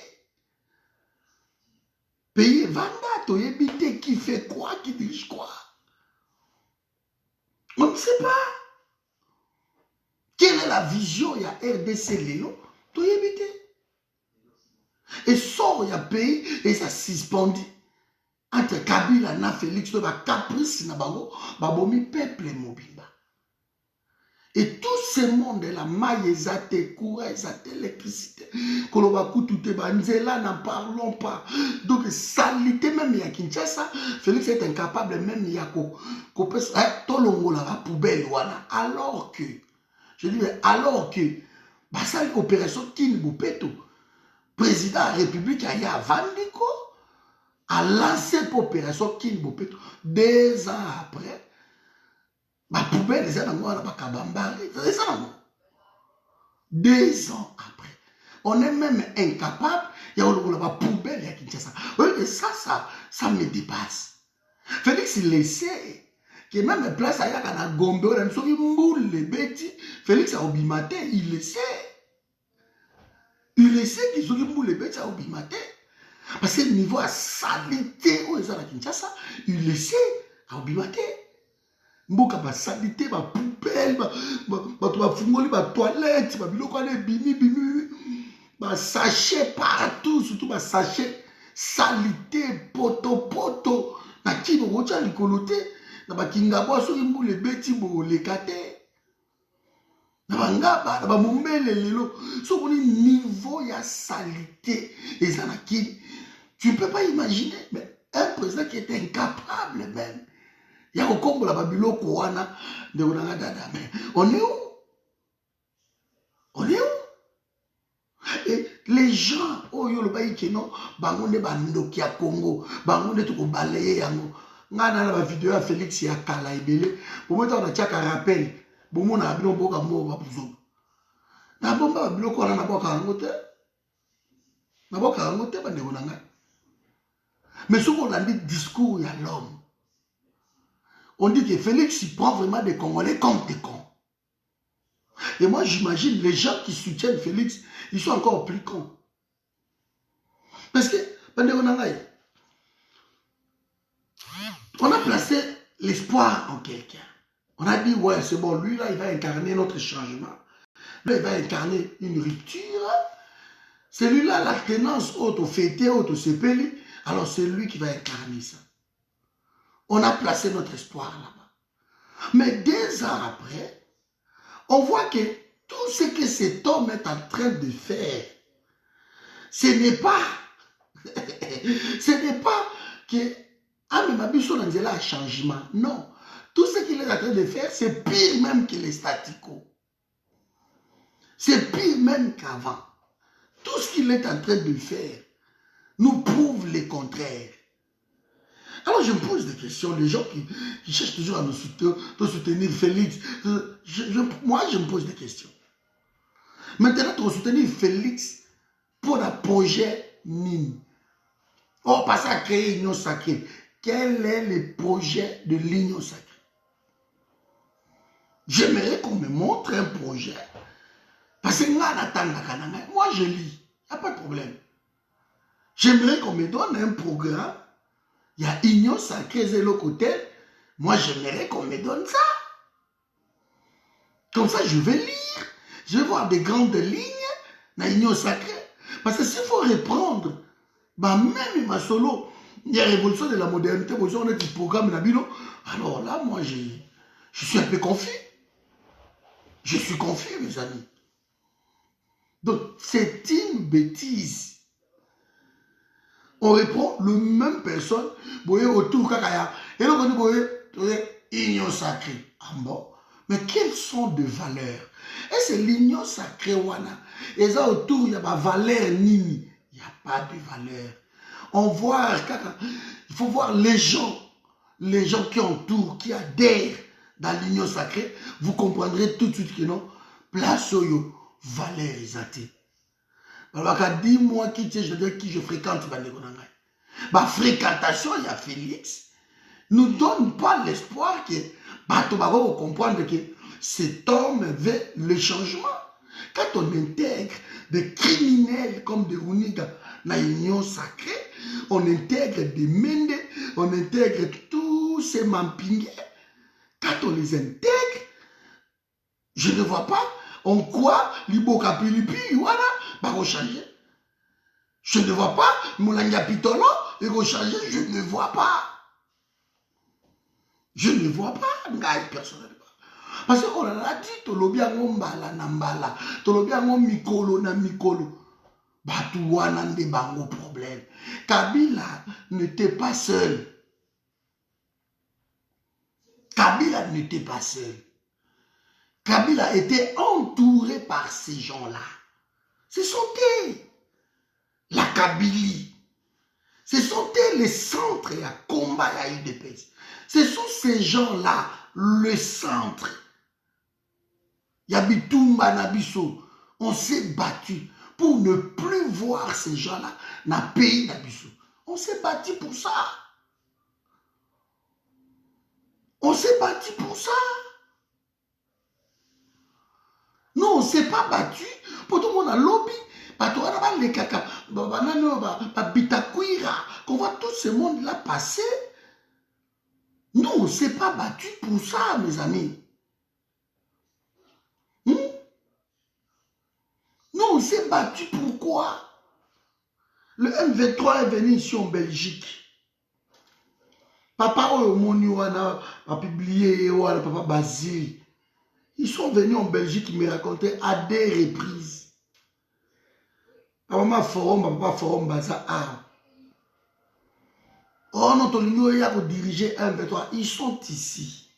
Pays Vanda, Toyebite, qui fait quoi, qui dirige quoi? On ne sait pas. Quelle est la vision, il y a RDC Léo, Toyebite. Et sort, il y a pays, et ça suspendu. Entre Kabila et Félix, il y a caprice, babomi peuple mobimba. Et tout ce monde là, maille, ezate, courant, ezate, électricité, kolobaku tout est banzela, n'en parlons pas. Donc, salité même, il y a Kinshasa, Félix est incapable même, il y a tolongo la poubelle, voilà. Alors que, je dis, alors que, bah, ça, l'opération Kin Boupeto, président de la République, il y a Vandiko, a lancé l'opération Kin Boupeto. 2 ans après, ma poubelle, c'est ça, 2 ans après. On est même incapable, il y a une poubelle, il y a Kinshasa. Oui, et ça me dépasse. Félix, il sait que même place à Yakana Gombe, on a une moule, les bêtis. Félix a obimaté, il le sait. Il le sait qu'ils ont moule, les bêtis à obimaté. Parce que le niveau à salité, où est-ce à Kinshasa, il le sait, à obimaté. Mboka ba salité, ba poubelle, ba fungoli, ba toilette, ba biloko ane bimi, ba sachet partout, surtout ba sachet salité, poto, na kino rocha likolote, na ba kingabo so imboule beti bo lekate. Na ba ngaba, na ba mombele lelo, so koni niveau ya salité, et ça na kini. Tu ne peux pas imaginer, mais un président qui était incapable même. Il y a au la Babylone Kowana de Dada. Mais on est où? On est où? Et les gens, oh yo le baï qui non, bangonde bandoki à Congo, bangonde tout balayer yango. Ngana la vidéo à Félix ya kala ebele. Pour moi on a tchaka rappel. Pour moi on a bien boka mo ba buzo. Na bomba Babylone Kowana na boka ngote. Na boka ngote bande bonanga. Mais ce qu'on a dit discours il y a l'homme. On dit que Félix il prend vraiment des Congolais comme des cons. Et moi j'imagine les gens qui soutiennent Félix, ils sont encore plus cons. Parce que, on a placé l'espoir en quelqu'un. On a dit, ouais, c'est bon, lui là, il va incarner notre changement. Lui, il va incarner une rupture. Celui-là, la tenance auto-fêtée, auto-sépélée, alors c'est lui qui va incarner ça. On a placé notre espoir là-bas. Mais 2 ans après, on voit que tout ce que cet homme est en train de faire, ce n'est pas que Amemabiso Nanzela a changement. Non. Tout ce qu'il est en train de faire, c'est pire même que les statico. C'est pire même qu'avant. Tout ce qu'il est en train de faire nous prouve le contraire. Alors je me pose des questions, les gens qui cherchent toujours à nous soutenir Félix. Moi, je me pose des questions. Maintenant, tu soutenir Félix pour un projet mine. Oh, pas à créer l'union sacrée. Quel est le projet de l'union sacrée? J'aimerais qu'on me montre un projet. Parce que moi, je lis. Il n'y a pas de problème. J'aimerais qu'on me donne un programme. Il y a Union Sacrée et le côté. Moi, j'aimerais qu'on me donne ça. Comme ça, je vais lire. Je vais voir des grandes lignes dans l'Union Sacrée. Parce que s'il faut reprendre, bah même ma solo, il y a révolution de la modernité, on a du programme Nabilo. Alors là, moi, je suis un peu confus. Je suis confus, mes amis. Donc, c'est une bêtise. On reprend le même personne, boye autour kakaya. Et donc on dit boye, union sacrée. Ah bon? Mais quelles sont de valeurs? Et c'est l'union sacrée wana. Et ça autour, il y a pas valeur nini. Il n'y a pas de valeur. On voit, il faut voir les gens qui entourent, qui adhèrent dans l'union sacrée. Vous comprendrez tout de suite que non, place yo, valeur exatée. Alors, dis-moi qui je fréquente. Ma fréquentation, il y a Félix, nous donne pas l'espoir que tu vas comprendre que cet homme veut le changement. Quand on intègre des criminels comme des Runiga dans l'union sacrée, on intègre des Mende, on intègre tous ces Mampingé. Quand on les intègre, je ne vois pas en quoi Liboka Pilipi, voilà, va changer. Je ne vois pas Moulanga Pitolo, il va changer, je ne vois pas. Je ne vois pas, personnellement. Parce qu'on a dit, Tolobiango Mbala na Mbala, Tolobiango Mikolo na Mikolo. Batouana de bango problème. Kabila n'était pas seul. Kabila n'était pas seul. Kabila était entouré par ces gens-là. Ce sont eux, la Kabylie. Ce sont eux les centres à combat à UDPS. Ce sont ces gens-là, le centre. Yabitumba Nabiso, on s'est battu pour ne plus voir ces gens-là dans le pays d'Abisso. On s'est battu pour ça. On s'est battu pour ça. Nous, on ne s'est pas battu pour tout le monde à lobby. Qu'on voit tout ce monde-là passer. Nous, on ne s'est pas battu pour ça, mes amis. Nous, on s'est battu pourquoi? Le M23 est venu ici en Belgique. Papa Omoniwana a publié, Papa Basile. Ils sont venus en Belgique, ils me racontaient à des reprises. Papa Forum, Papa Forum Baza A. Oh, notre ligne, il y a pour diriger M23. Ils sont ici.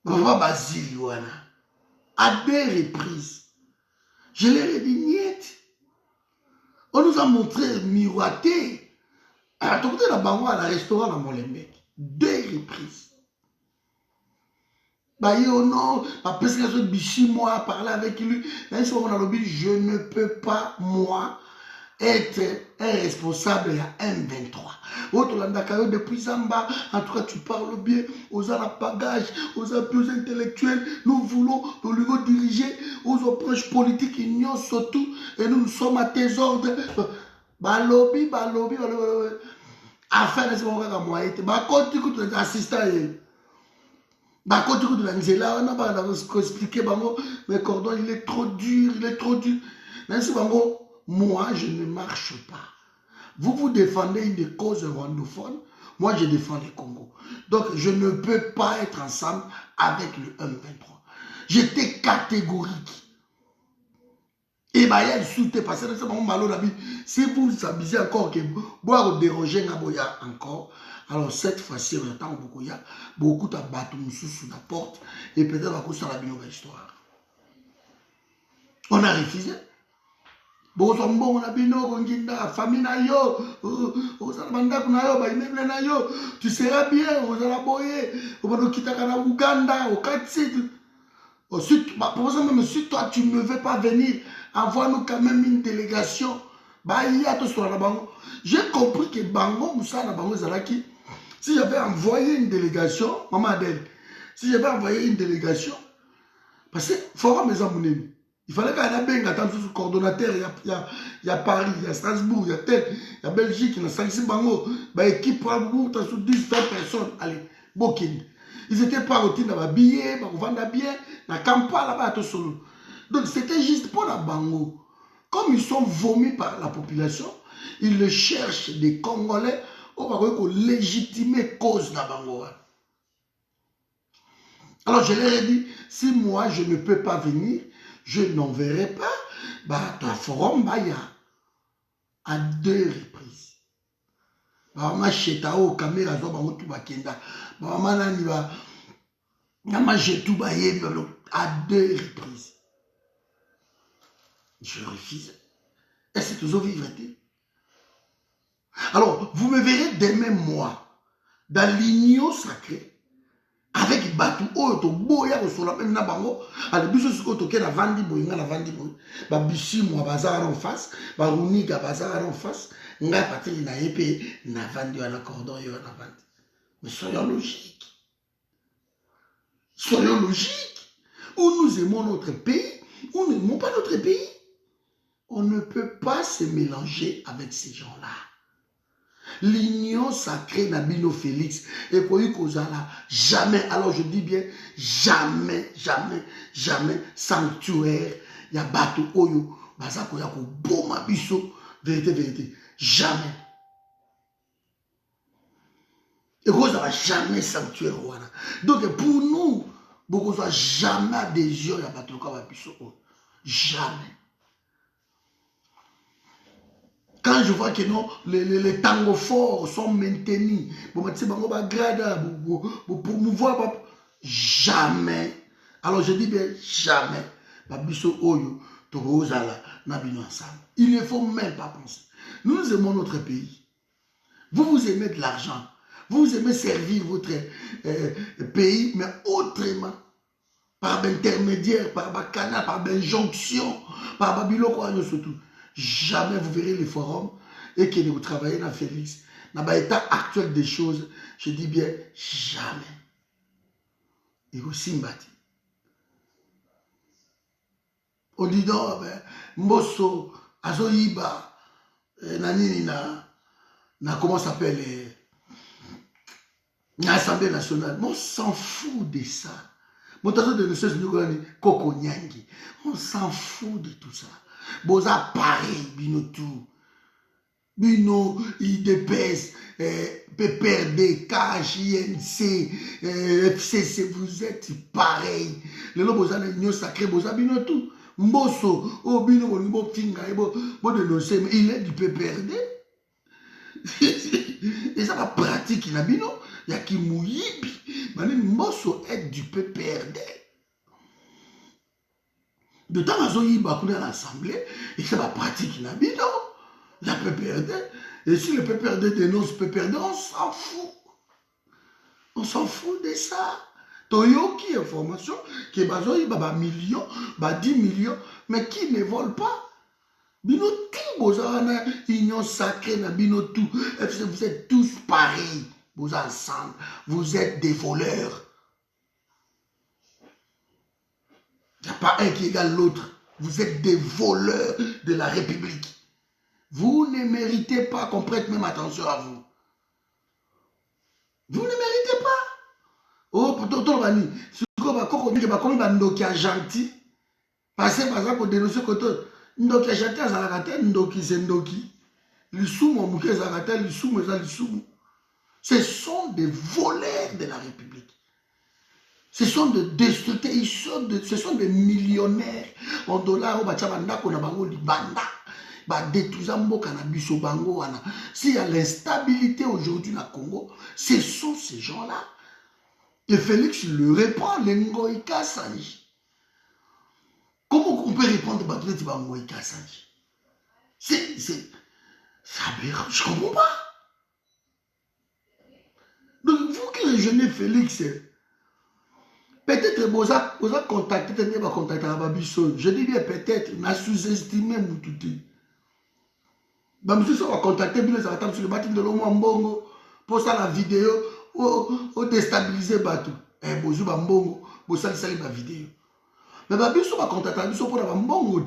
Papa Basile, à des reprises. Je leur ai dit, niet. On nous a montré miroiter. À côté de la banque, à la restaurant à Molenbeek. 2 reprises. Bah, yo, non, après ce que Bichi, moi, parler avec lui, je ne peux pas, moi, être un responsable à M23. Depuis Zamba, en tout cas, tu parles bien, aux alapagages, aux appuis intellectuels, nous voulons, nous voulons diriger aux approches politiques, union surtout, et nous sommes à tes ordres. Balobi. Afin de ce moment là, moi, quand tu écoutes les assistants, quand tu écoutes l'Angela, on a expliqué, mais cordon, il est trop dur. Moi, je ne marche pas. Vous défendez une cause rwandophone, moi, je défends le Congo. Donc, je ne peux pas être ensemble avec le M23. J'étais catégorique. Et il y a soutien parce que si vous vous amusez encore que boire déroger Naboya encore, alors cette fois-ci, on attend beaucoup de bateaux sous la porte et peut-être à cause de la histoire. On a refusé. On a famille tu seras bien, on a boyé, on va quitter Ouganda, au Katsi. Ensuite, même si toi tu ne veux pas venir, envoie-nous quand même une délégation. J'ai compris que Bango Moussa Bango Zalaki, si j'avais envoyé une délégation, Maman Adèle, si j'avais envoyé une délégation, parce que Forum mes amounés, il fallait qu'il y ait un coordonnateur, il y a Paris, il y a Strasbourg, il y a tel, il y a Belgique, il y a Sanxi Bango, équipe pour 10, 20 personnes, allez, Bokin. Ils n'étaient pas routine dans les billets, dans le bien, dans le Kampala, là-bas, tout solo. Donc c'était juste pour la Bango. Comme ils sont vomis par la population, ils cherchent des Congolais pour légitimer cause de la Bango. Alors je leur ai dit, si moi je ne peux pas venir, je n'enverrai pas ton forum Baya à 2 reprises. Maman Chetao, caméra, Bango tout bakenda. Maman Nani va. À 2 reprises. Je refuse. Et c'est toujours vivre. Alors, vous me verrez demain, moi, dans l'union sacrée, avec Batou, Boya, même Nabango, à l'ébiso, ce que tu as vandi, Boyinga, vandi, Babishi, moi, Bazar en face, Baruniga, Bazar en face, Nga Patri, na épée, na vandi, na cordon, na vandi. Mais soyons logiques. Soyons logiques. Ou nous aimons notre pays, ou nous n'aimons pas notre pays. On ne peut pas se mélanger avec ces gens-là. L'union sacrée Nabino Félix et Koyi Kozala, jamais, alors je dis bien jamais, jamais, jamais sanctuaire, il y a bateau Oyo, Bazako Yako, Boma Biso, vérité, vérité, jamais. Et Kozala, jamais sanctuaire Wana. Donc pour nous, beaucoup soit jamais adhésion, il y a bateau Biso, jamais. Quand je vois que non, les tangos forts sont maintenus, pour promouvoir, jamais. Alors je dis bien jamais. Il ne faut même pas penser. Nous aimons notre pays. Vous aimez de l'argent. Vous aimez servir votre pays, mais autrement. Par intermédiaire, par canal, par injonction, par babiloko surtout. Jamais vous verrez les forums et que vous travaillez dans Félix. Dans l'état actuel des choses, je dis bien jamais. Et aussi mbati. On dit donc, Mbosso, Azoïba, Nanini, comment ça s'appelle, l'Assemblée nationale. On s'en fout de ça. On s'en fout de tout ça. Boza pareil, bino tout. Bino, IDPS, PPRD, KJNC, FCC, vous êtes pareil. Le lot boza l'union sacrée, boza bino tout. Mbosso, oh bino, bo finga, bo dénoncer, mais il est du PPRD. Et ça va pratique, il a bino. Il y a qui mouyibi. Mais Mbosso est du PPRD. De temps à il va à l'Assemblée, et ça va pratiquer la bidon. Il y a PPRD. Et si le PPRD dénonce PPRD, on s'en fout. On s'en fout de ça. Toyo qui information, qui est il va millions, 10 millions, mais qui ne vole pas. Bino tout, vous avez une union sacrée, bino tout. Vous êtes tous pareils. Vous ensemble, vous êtes des voleurs. Il n'y a pas un qui égale l'autre. Vous êtes des voleurs de la République. Vous ne méritez pas qu'on prête même attention à vous. Vous ne méritez pas. Oh, pour tout le monde, si vous avez gentil, passez par exemple pour dénoncer que Ndoki gentil, Ndoki c'est Ndoki. Ce sont des voleurs de la République. Ce sont des destructeurs, ce sont des millionnaires en dollars. S'il y a l'instabilité aujourd'hui dans le Congo, ce sont ces gens-là. Et Félix le répond, l'Ngoïka Sanji. Comment on peut répondre à Ngoïka Sanji? C'est aberrant, je ne comprends pas. Donc vous qui rejoignez Félix, peut-être vous avez contacté, je dis bien peut-être, on a sous-estimé Moutouti. Monsieur va contacter, vous allez sur le bâtiment de l'homme en bongo, pour ça la vidéo, ou déstabiliser Batou. Vous avez bongo, vous allez la vidéo. Mais vous va contacter, vous pour avoir bongo.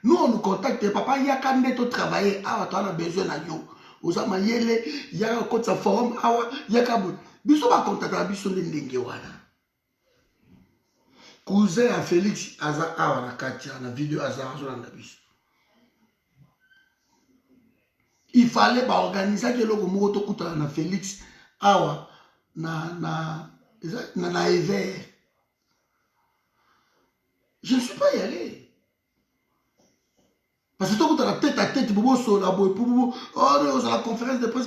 Nous on nous contacte, papa, il y a quand même travailler, ah, tu as besoin de nous. Vous avez il y a un code sa forum, il y a quand même. Vous va contacter, vous allez l'engue. Cousin à Félix Aza Awa na Katia na vidéo Aza Azola na biso. Il fallait organiser que le moto kuta na Félix Awa na Ever. Je ne suis pas y allé. Parce que tout la tête à tête, oh, la conférence de presse,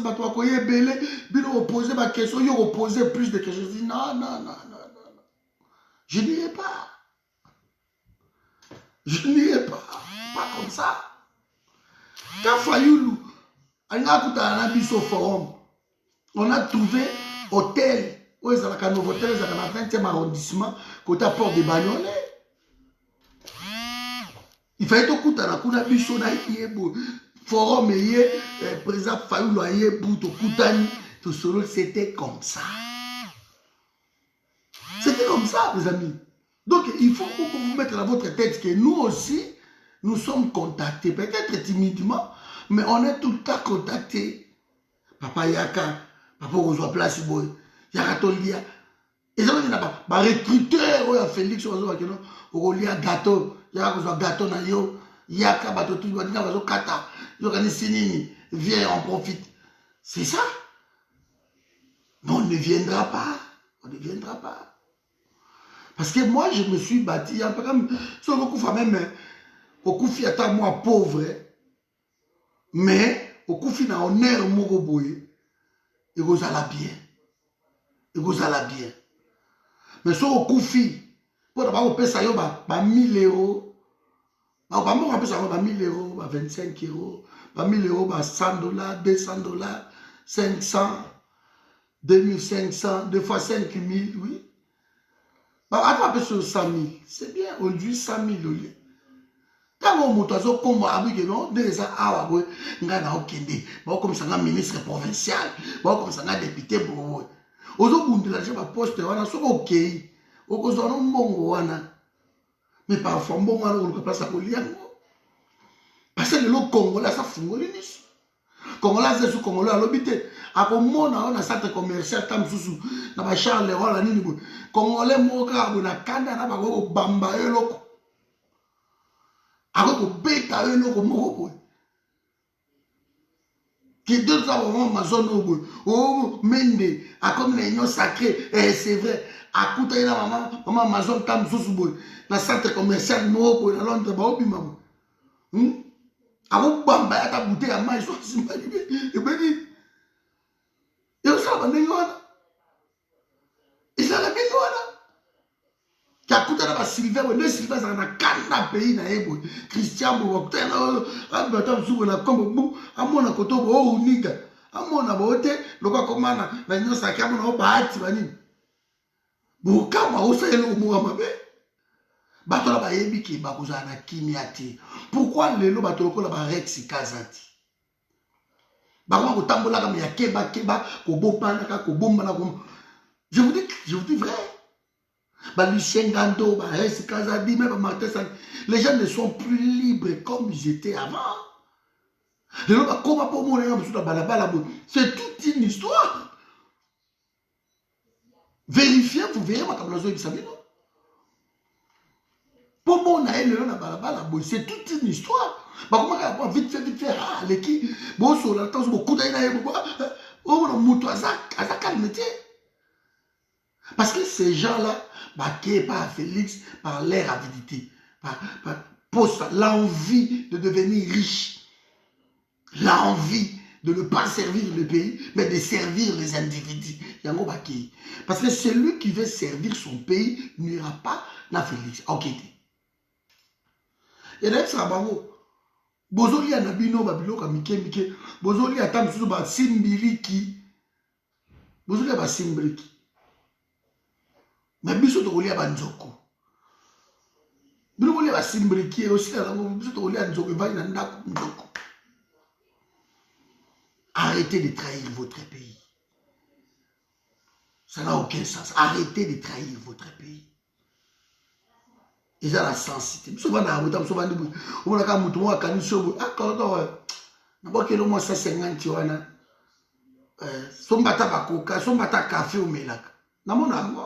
opposer ma question, il opposé plus de questions. Je dis non. Je n'irai pas. Je n'irai pas. Pas comme ça. Quand Fayoulou, au forum, on a trouvé hôtel. Où est-ce que nos hôtels, ils dans le 20e arrondissement, côté à Port de Bagnolet. Il fallait tout écouter à la biso na forum et président Fayoulou aye bouto koutani tout solo, c'était comme ça. C'était comme ça, mes amis. Donc, il faut que vous mettez dans votre tête que nous aussi, Nous sommes contactés, peut-être timidement, mais on est tout le temps contactés. Papa Yaka, papa Ozoa Place Boy, Yaka Tolia. Et ça veut dire, bah, recruteur, ouais, Félix, on a gâteau, Yaka Ozoa gâteau, na yo, Yaka, bateau, tout, Yaka Kata, Yaka Sinini, viens, on profite. C'est ça. Mais on ne viendra pas. On ne viendra pas. Parce que moi, je me suis bâti, un peu comme, si on me même, au Koufi à moi pauvre, mais au Koufi na honneur Mogoboye, et vous allez bien. Et vous allez bien. Mais si au Koufi, pour d'abord, on peut ça, 1000 euros. On peut ça, 1000 euros, 25 euros, 1000 euros, 100 $, 200 $, 500, 2500, deux fois 5000, oui. Attends un peu sur 100 000. C'est bien, on dit 100 000 au lieu. Quand on monte à ce combat avec nous, déjà, on a comme ça, un ministre provincial, comme ça, un député. On a un poste, on a OK. On a un bon. Mais parfois, on a un place à Colian. Parce que le Congolais, ça fonctionne. Congolais, c'est ce Congolais à l'hôpital. À on a un centre commercial, tam sous na Charles Leroy, la nini. Congolais, moka, on a kanda, na bako bamba, eloko. Ako beta, eloko, moko. Qui d'autres ont ma zone au bout. Oh, Mende, à comme les unions sacrées, et c'est vrai. À côté de la maman, ma zone tam sous bout. Na centre commercial, moko, na Londres, ba obi maman. Ako bamba, ya ta bouteille à maïs, soit et ben dit. Et ça va bien. Et ça va bien. Qui a coûté là-bas Sylvain, le Sylvain, ça a un pays na ebo. Christian Boukten, Alberta Soubona, comme vous, à mon côté, au Niga, à mon abote, le quoi comme na union sacrée, à mon bahati bani. Bouka, ma osa et le Mouramabe. Batola ba yebi ki bakuza na kimiati. Pourquoi le lo batolo la ba Rex Kazati? Bakoma ko tambola comme ya keba ko bopana ka ko bomba na ko. Je vous dis vrai. Lucien Gando, même Martin, les gens ne sont plus libres comme ils étaient avant. C'est toute une histoire. Vérifiez, vous verrez ma tablazo et Sabino. Pour mon c'est toute une histoire. Vite fait, les qui, bon, sur la temps, beaucoup d'ailleurs, parce que ces gens-là, baqués par Félix, par leur avidité, par l'envie de devenir riche, l'envie de ne pas servir le pays, mais de servir les individus. Parce que celui qui veut servir son pays n'ira pas dans Félix. Ok. Et d'ailleurs, ça va. Bozoli a nabino babilo ka mike. Bozoli a tam susu ba simbiriki. Bozoli a ba simbiriki. Mais biso to kolia banzoko. Biso kolia ba simbriki aussi la biso to kolia nzoko va na ndako nzoko. Arrêtez de trahir votre pays. Ça n'a aucun sens. Arrêtez de trahir votre pays. Ils ont la sensité. Biso va na mutam so va ndibu. O na ka mutu mo akani so. Ah quand na boke lo mo 150 wana. Sombata bakoka, sombata café au melaka. Na mona ngo.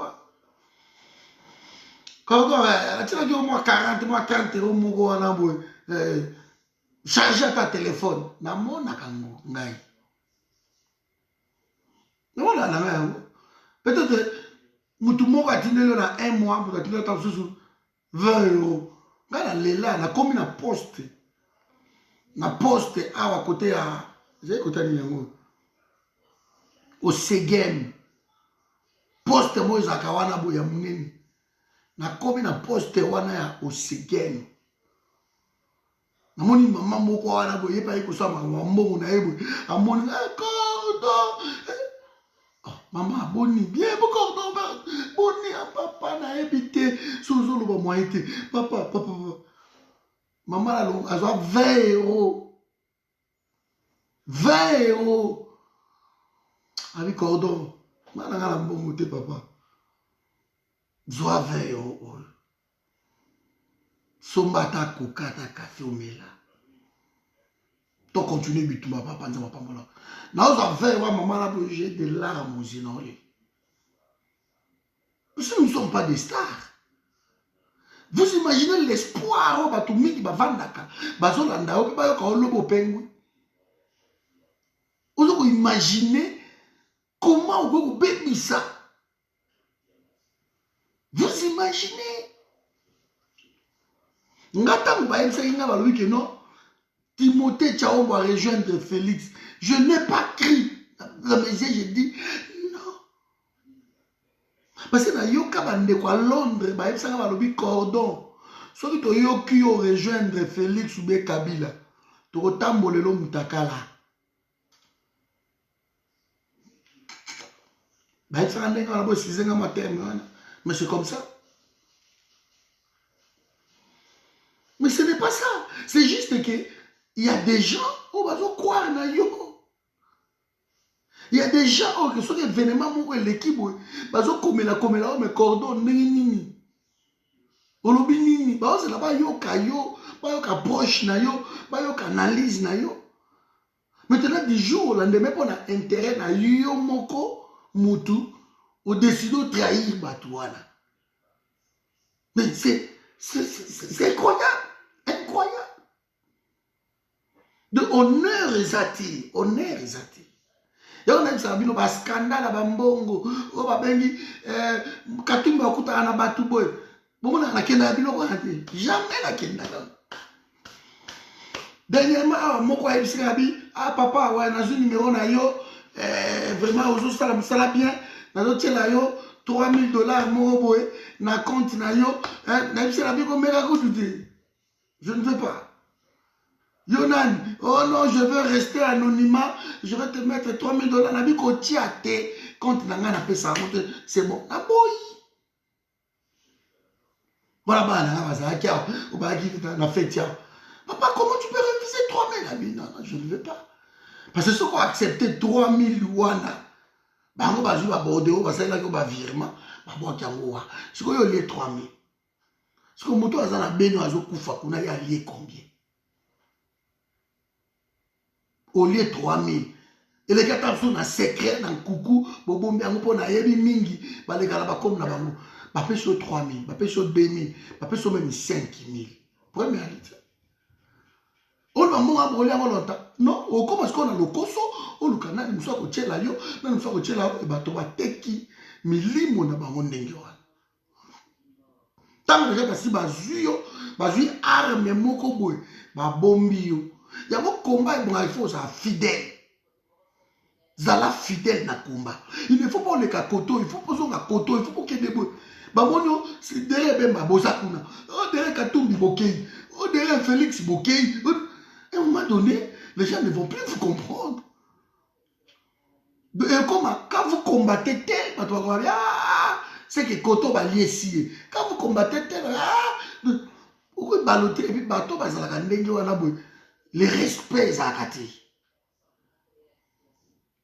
Quand tu as dit au moins 40, moi 40 euros, mon gars, charger ta téléphone. Na mon akango, ngai. Na mon akango. Peut-être, mutu mo ka tinelo na un mois pour tinelo ta sous 20 euros. Ngala lela na komi na poste. Na poste awa côté à, j'ai côté ni yango. Au Segem. Poste mo izakawana bo ya munene. Na komi na poste wana ya Osegen. Namoni mama moko wana boye pa iko sama mbongo na yebo. Amoni cordon. Maman boni bien cordon boni a papa na ebité sozolo ba moité. Papa. Maman la lo azo 20 euros. 20 euros. Avec cordon. Mana ngala mbongo te papa. Zoa 20 euros. Sombata kokata café au mela. Donc continue bituma papa nza mapambola. Na oza faire wa maman la j'ai des larmes aux yeux. Nous ne sommes pas des stars. Vous imaginez l'espoir au batumi qui va vandaka. Bazolanda o ba yoka lobo pengu. Vous imaginez comment vous bébé ça. Vous imaginez. Ngata mba yemsa inga balobi que non. Timothée Tchao va rejoindre Félix. Je n'ai pas crié. Dans mes yeux, j'ai dit non. Parce que dans Yoka Bandeko à Londres, bah, ça va le cordon. Soit que tu yoki rejoindre Félix ou Kabila. Tu retambole le mutakala. Bah, ça va mais c'est comme ça. Mais ce n'est pas ça. C'est juste que il y a des gens qui vont croire dans Yoko. Il y a des gens qui sont événements où l'équipe va comme la mais cordon nini. Olobi nini. Bah c'est là-bas yoka yo, bah yoka approche na yo, bah yoka analyse na yo. Maintenant du jour au lendemain on a intérêt na yo moko mutu au décider de trahir Batouana. Mais c'est incroyable, incroyable. De honneur exati, honneur exati. Et on a dit ça, il y a un scandale à Bambongo, on va bengi, Katumba okuta na Batouboy. Bon, on a kenda bilo ko hati, jamais la kenda. Dernièrement, mon quoi il ah papa, ouais, dans un numéro na yo, vraiment aux autres ça la bien, dans l'autre là yo, $3000 mon boy, na compte na yo, na il la bien comme mega coûte. Je ne veux pas. Yonan, oh non, je veux rester anonymat, je vais te mettre $3000. Nabi ko tiate, compte na nga na pesa, c'est bon. Na boy. Voilà, papa, comment tu peux refuser 3000? Non, non, je ne veux pas. Parce que ceux qui ont accepté 3000 wana, bango bazu ba bordeaux, ba sala ko ba virement, ba bo kango wa. Ce que yo lié 3000. Ce que moto azana beno azo kufa kuna ya lié combien? Au lieu 3000. Et les gars sont dans secret dans coucou, bobo mbiango pona yebi mingi, ba les gars ba comme na bango. Ba pe sur 3000, ba pe sur 2000, ba pe sur même 5000. Première réalité. On va mourir pour longtemps. Non, on commence qu'on a le coso, on le canal, nous sommes au tchela yo, nous sommes au tchela, et bah, tu vas teki, mais limo na bango n'engueule. Tant que j'ai passé bazuyo, bazuy arme moko boy, ba bombi yo. Il y a un combat, il faut ça fidèle. Zala fidèle na combat. Il ne faut pas les kakoto, il faut pas les kakoto, il faut pas qu'il y ait des boy. Bamonyo, c'est derrière Bemba Bosakuna, oh derrière Katumbi Bokei, oh derrière Félix Bokei. À un moment donné, les gens ne vont plus vous comprendre. Et comment, quand vous combattez tel, c'est que Koto va lier si. Quand vous combattez tel, pourquoi baloter et puis bateau va les respects à Kati.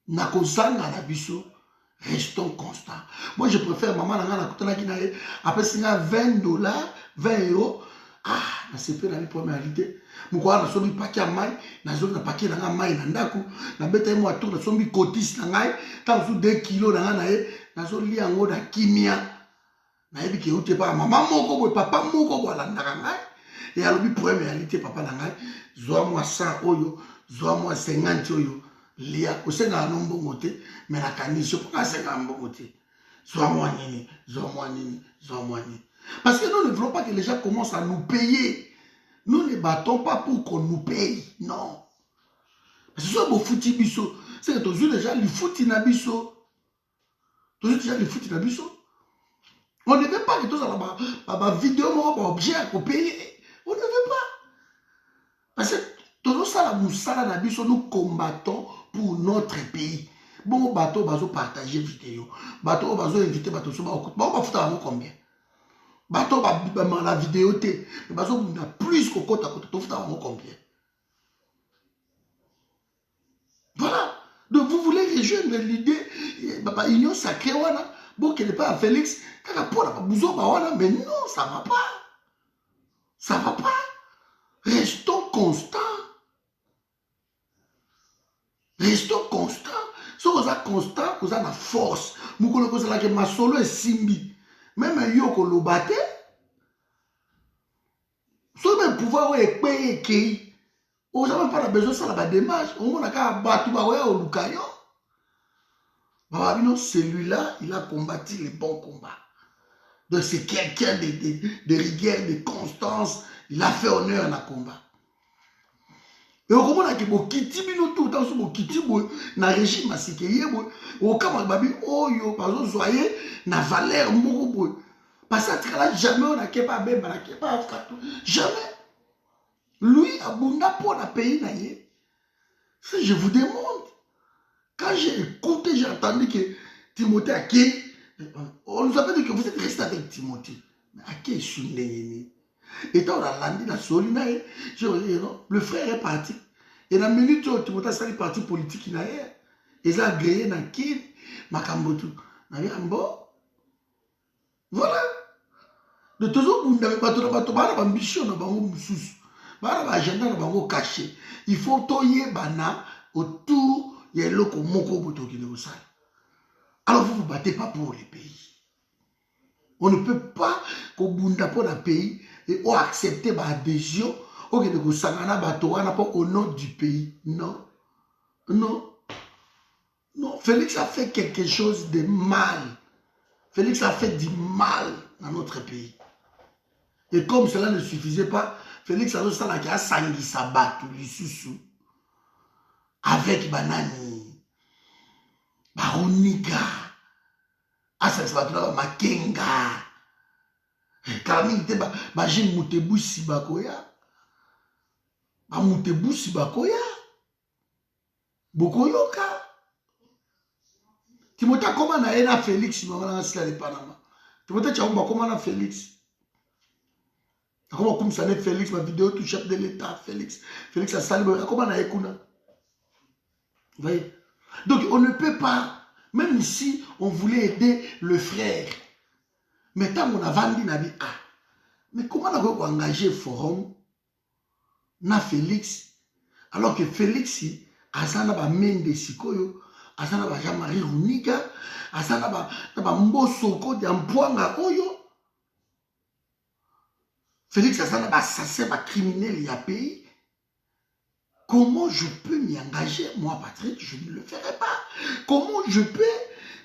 Nakosanga na biso. Restons constants. Moi, je préfère maman après $20, 20 euros. Ah, c'est pas la première réalité. Pourquoi on a somme paquet à maille, na zone na paquet na maille na ndaku, na bête moi tour na somme cotis na ngai, tant sous 2 kilos na zone li ango da kimia. Na yebi ke outé pas maman moko boy papa moko boy la ndaka ngai. Et alors bi première réalité papa na ngai, zoa moi 100 oyo, zoa moi 50 oyo. Lia, au sein d'un nombre moté, mais la canne, je prends un nombre moté. Soit moi nini, soit moi nini, soit moi nini. Parce que nous ne voulons pas que les gens commencent à nous payer. Nous ne battons pas pour qu'on nous paye. Non. Parce que ce soit fouti biso. C'est que toujours déjà les fouti na biso. Toujours déjà les fouti na biso. On ne veut pas que tout ça la vidéo, objet pour payer. On ne veut pas. Parce que tout ça, nous combattons pour notre pays. Bon, bateau, bateau partager vidéo. Bateau, bateau inviter, bateau, bon, on va foutre combien? Bateau, la vidéo, bateau, on a plus qu'au côté à côté, tu foutre combien? Voilà. Donc, vous voulez rejoindre l'idée, union sacrée, voilà. Bon, qu'elle n'est pas à Félix, mais non, ça ne va pas. Ça va constant. Restons constants. Si vous êtes constant, vous avez la force. Vous connaissez que ma solo est simbi. Même un yo ko lobate. Si vous avez pouvoir ouais payer vous n'avez pas besoin de ça la démarche. On a qu'à battre au lukayo. Celui-là, il a combattu les bons combats. Donc c'est quelqu'un de rigueur, de constance. Il a fait honneur à la combat. Et au moment où il kiti tout temps sur kiti na régime asikeye au kama babi oyo par soyez na valeur moko parce que là jamais on a pas bemba na pas jamais lui abunda pour la pays na ye. Si je vous demande quand j'ai écouté j'ai entendu que Timothée a qui on nous a dit que vous êtes resté avec Timothée mais à qui est et dans la landi na solina le frère est parti. Et dans la minute où Timothée a les partis politiques, ils ont agréé dans qui Makambotu. Voilà. De toujours, vous n'avez pas d'ambition, vous n'avez pas d'agenda caché. Il faut toyer bana autour de l'oko moko boto qui ne sale. Alors vous ne vous battez pas pour les pays. On ne peut pas qu'on bunda pour un pays et on accepter l'adhésion. Ok, de Sangana Batoana pas au nom du pays. Non. Non. Non. Félix a fait quelque chose de mal. Félix a fait du mal dans notre pays. Et comme cela ne suffisait pas, Félix a dit qu'il a sangi sabat ou l'issoussou. Avec Banani. Baruniga. Asasabatula Makenga. Karamini te Bajim Mutebu Sibakoya. Amutebusi bakoya bokoyoka Timothée comment na ena Félix maman na le Panama Timothée tchamba comment na Félix comment comme ça n'est Félix ma vidéo tout chef de l'état Félix a sali comment na ekuna vous voyez donc on ne peut pas même si on voulait aider le frère mais tant on a vendu na bi mais comment on va engager forum na Félix, alors que Félix, Asana ba Mende Sikoyo, Asana ba Jean-Marie Runiga, Asana ba Mbosoko Diampoanga Oyo. Félix Asana ba assassin, ba criminel y a pays. Comment je peux m'y engager? Moi, Patrick, je ne le ferai pas. Comment je peux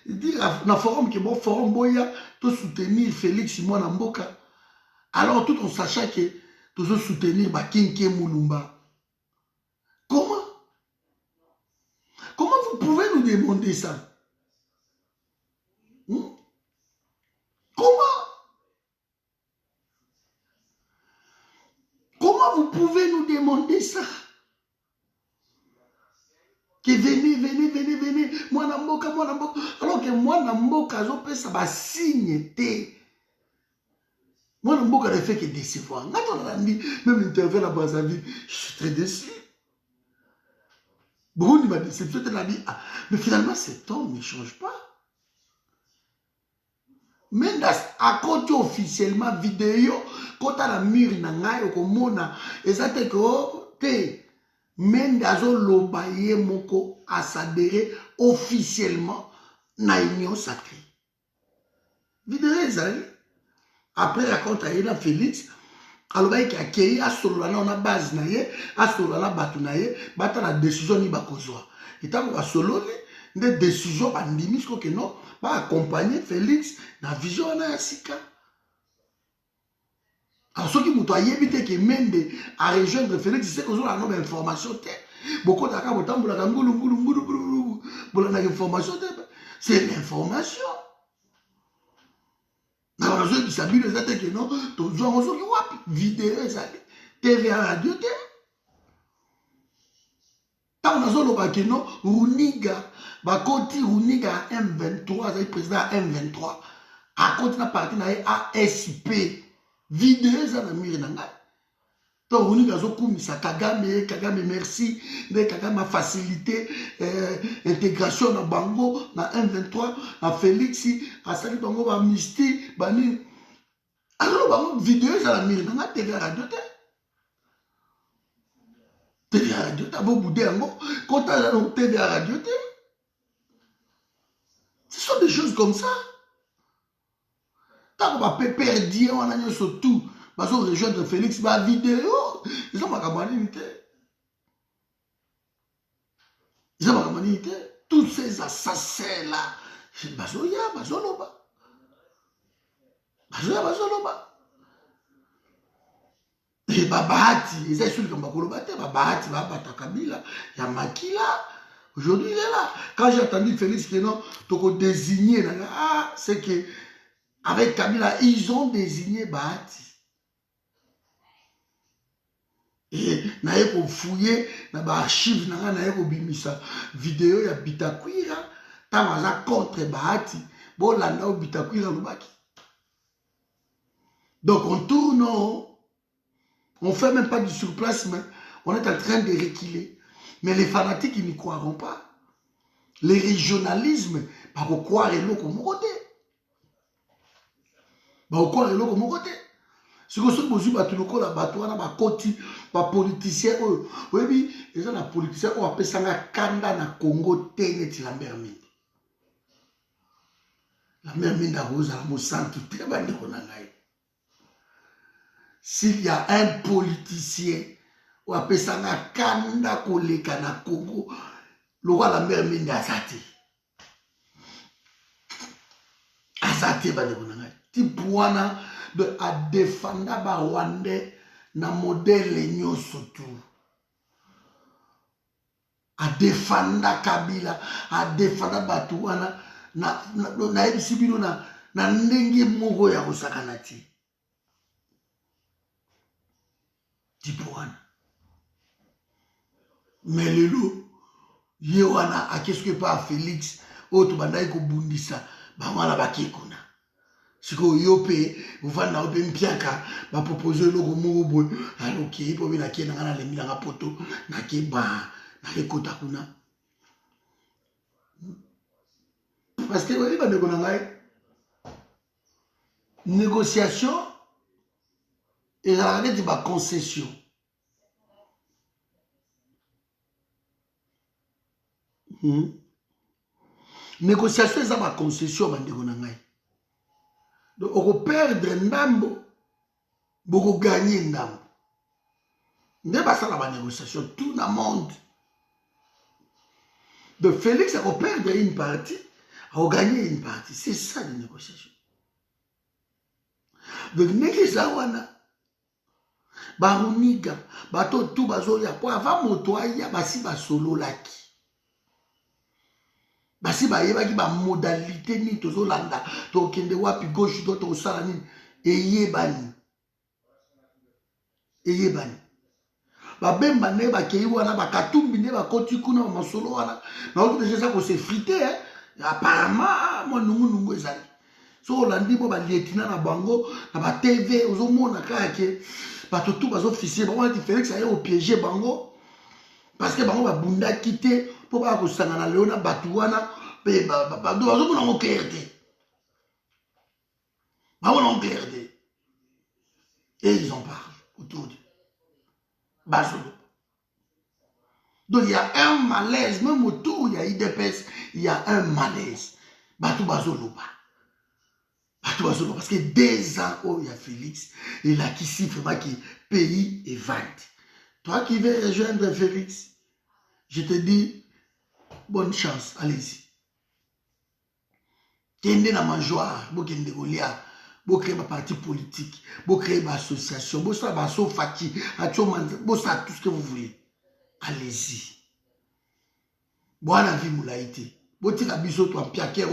dire dans le forum que bon forum Boya, tout soutenir Félix moi Namboka, alors tout en sachant que tous soutenir Bakinke Moulumba. Comment? Comment vous pouvez nous demander ça? Comment? Comment vous pouvez nous demander ça? Que venez, moi Namboka. Alors que moi Namboka, ça va signer. Moi, je ne fait que décevoir. Même interview à Brazzaville, je suis très déçu. Beaucoup de ma déception, elle a dit, mais finalement, cet homme ne change pas. Mais à côté officiellement, vidéo, quand on a mur, on a et Mendazo Lobaye Moko a s'adhérer officiellement à l'Union sacrée. Vidéo, après raconte à Félix, alors il a accueilli à Solana na base naie, à Solana batunaye, bata la décision ni bakozwa. Et tant que Solone, des décisions bandimis que non, va accompagner Félix na vision na Sika. Alors ceux qui m'ont évité que Mende à rejoindre Félix, c'est que la nouvelle information beaucoup d'aka botam la information c'est l'information. Alors, ceux qui s'habillent, les attaques, non, tous les gens qui ont vidéo, TVA radio, tant que non, Runiga, Bakoti Runiga M23, c'est le président M23, à côté de la partie de ASP, vidéo, ça n'a mis rien. Donc, Runiga, Kagame, merci, Kagame a facilité l'intégration dans Bango, dans M23, dans Félix, à Sali Bango, à Misty, Bani. Alors, Bango, vidéo, ça n'a mis rien, TV radio. à radio, tu as beau bouder en gros, quand tu as un TV à radio, ce sont des choses comme ça. Tant qu'on va perdre, on a surtout, parce qu'on rejoindre Félix, ma vidéo, ils ont ma camarade. Ils ont ma camarade. Tous ces assassins-là, c'est Bazoya, Bazoloba. Bazoya, Bazoloba. Et Babati, ils sont comme Bakolobate, Babati, Babata Kabila, Yamakila. Aujourd'hui, il est là. Quand j'ai entendu Félix Kenon, tu as désigné, c'est que avec Kabila, ils ont désigné Bahati. Et naye ko fouiller na ba archive na naye ko bimisa vidéo ya Bitakwira tamaza contre Bahati bon là na Bitakwira lobaki. Donc on tourne, on fait même pas du surplace, mais on est en train de reculer. Mais les fanatiques ils n'y croiront pas. Les régionalismes pas ko croire eloko mokote. Ba ko croire eloko mokote. Si vous avez besoin de tout le monde, les politiciens, oui, les gens politiciens ont appelé ça Kanda na Congo Ténet la mer mine. La mer mine a rose à mon centre, très bien. S'il y a un politicien qui appelle ça Kanda Koleka na Congo, le roi la mer mine a zati. A zati, Tipuana. De à défendre ba Rwandais na modèle nyonso tout. À défendre Kabila, à défendre Batouana na ebisibino na ndenge moko ya kosakana ti. Tipuana. Mais lelo yewana a qu'est-ce que pas Félix auto bandai ko bundisa ba mala bakekuna. Si vous avez un piaka, vous proposez le mot, alors qu'il faut bien qu'il y ait un poto, parce que vous avez une négociation et la concession. Négociation, c'est ma concession. Donc, on peut perdre Ndambo, on peut gagner Ndambo. n'est pas ça la négociation, tout le monde. Donc Félix a perdre une partie, a gagné une partie. C'est ça la négociation. Donc Nekizawana, Baruniga, Bato tout bazoya, pour avoir motoya, basi basolo laki. Basi bayebaki ba modalité ni tozolanda, to kende wapi gauche to to sala ni eyebani. Eyebani. Babemba ne bakei wana bakatumbi ne bakoti kuna masolo wana. Na oto déjà ça ko se friter hein. Apparemment moi nungu ezali. So olandi bo ba lieutenant na bango na ba TV ozomona kake bato tout bazo officier ba wana Félix aye au piéger bango parce que bango ba bunda quitter pour ba ko sangana leona batu wana pe ba bazo mona clairté. Ba wana clairté. Et ils en parlent autour de Bazolo. Donc il y a un malaise, même autour il y a IDPS, il y a un malaise. Batou Bazolo pas. Batou Bazolo parce que 2 ans où il y a Félix, il a qui siffle vraiment qui pays et vente. Toi qui veux rejoindre Félix, je te dis bonne chance, allez-y. Kende na manjoa, bo kende golia. Vous créez un parti politique, vous créez une association, vous créez un sofaki, vous faites tout ce que vous voulez. Allez-y. Vous avez vie moulaïté. Vous avez un biseau, tu as un piaké,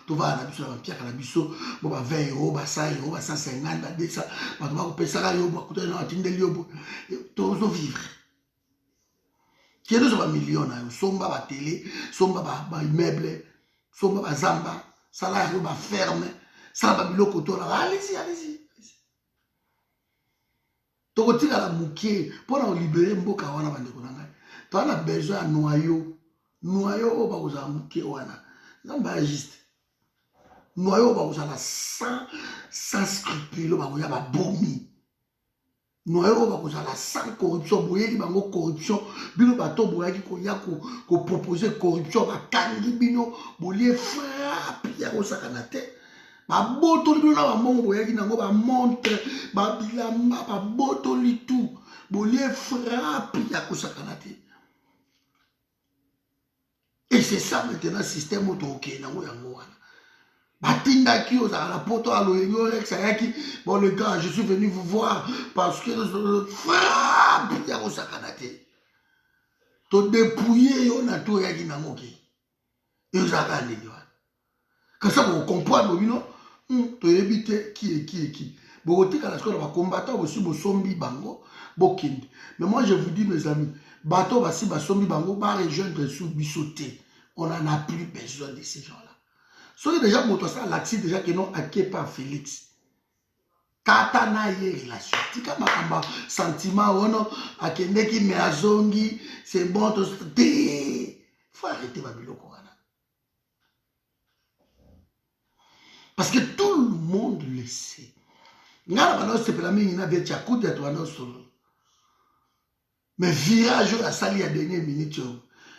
tu vas à un piaké, un biseau, vous avez 20 euros, 100 euros, 150, 200, vous avez payé ça, vous avez payé ça, vous avez vivre. Qui est un million, somba ba télé, somba ba immeuble, somba ba zamba, salaire ba ferme. Ça va bien côté là. Allez-y, allez-y. Tu as la mouké pour libérer mboka wana bande konanga. Tu as besoin de noyau. Noyau ba uza mouké wana. Namba juste. Noyau ba uza la sans scrupule ba uya ba bomi. noyau bakozala sans corruption boyeki bango corruption bino bato boyaki koya proposer corruption bakangi bino bolie frappe ya kosakana te babotoli bino na bamongo boyaki nango bamontre babilamba babotoli tout bolie frappe ya kosakana te. Et c'est ça maintenant système oto okei nango yango wana batindaki ozala na poto aloyengi orex ayaki bon le gars je suis venu vous voir parce que frappe ya kosakana te todépouille yo na to oyaki nango ke ezalaka ndenge wana kasa bokocomprendre bino toyebi te qui bokotikala sikoyo na bakombata bosi bosombi bango bokende. Mais moi je vous dis mes amis bato basi basombi bango barejoindre sous biso te, on n'en a plus besoin de ces gens-là. Soki déjà moto ça l'axi déjà que non aké par Félix kata na ye relation tika makamba sentiment ono akendeki me azongi c'est bon to te faut arrêter babiloko wana parce que tout le monde le sait ngala bana sepela mingi na via chakuti ya twana solo mais virage à sali à dernière minute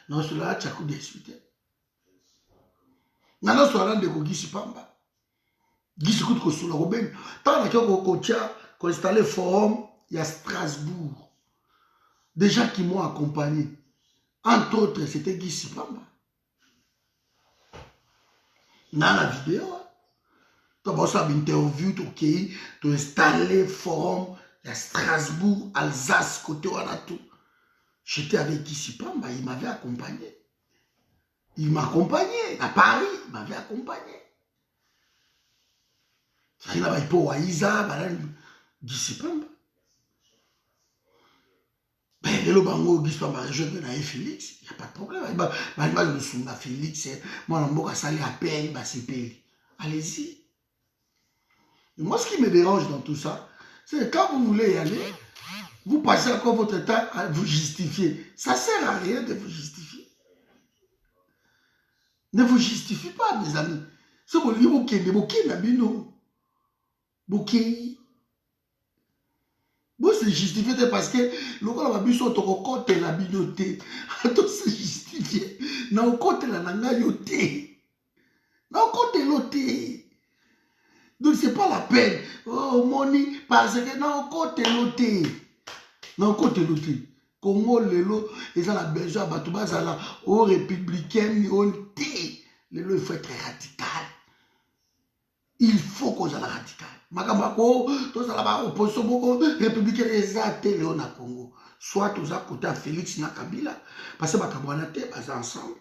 non cela chakuti expliquer nana soara de Gisi Pamba Gisi Kout Kosula Robin tant que Kokocha qu'on installé forum il y a Strasbourg des gens qui m'ont accompagné entre autres c'était Gisi Pamba dans la vidéo tu as ça interview tu as installé forum il y a Strasbourg Alsace côté Wanatou j'étais avec Gisi Pamba il m'avait accompagné. Il m'accompagnait à Paris, il m'avait accompagné. Il n'y avait pas Waïza, Gisi Pamba. Ben, le bango, Gisi Pamba, je viens à Félix, il n'y a pas de problème. Je me souviens à Félix, moi, je suis allé à payer, c'est payé. Allez-y. Moi, ce qui me dérange dans tout ça, c'est que quand vous voulez y aller, vous passez encore votre temps à vous justifier. Ça ne sert à rien de vous justifier. Ne vous justifiez pas, mes amis. C'est pour lui, vous se justifiez parce que le biso to côte la binoté. To se justifier. Na côté la nanga yoté. Na côté loté. Donc c'est pas la peine. Oh moni parce que na côté loté. Na côté loté. Congo lelo ils ont besoin de battre aux républicains lelo il faut être radical. Il faut qu'on soit radical. Makambako tous à la opposition beaucoup républicain exacté léon na Congo. Soit tous à côté à Félix na Kabila parce que bakabwana te bas ensemble.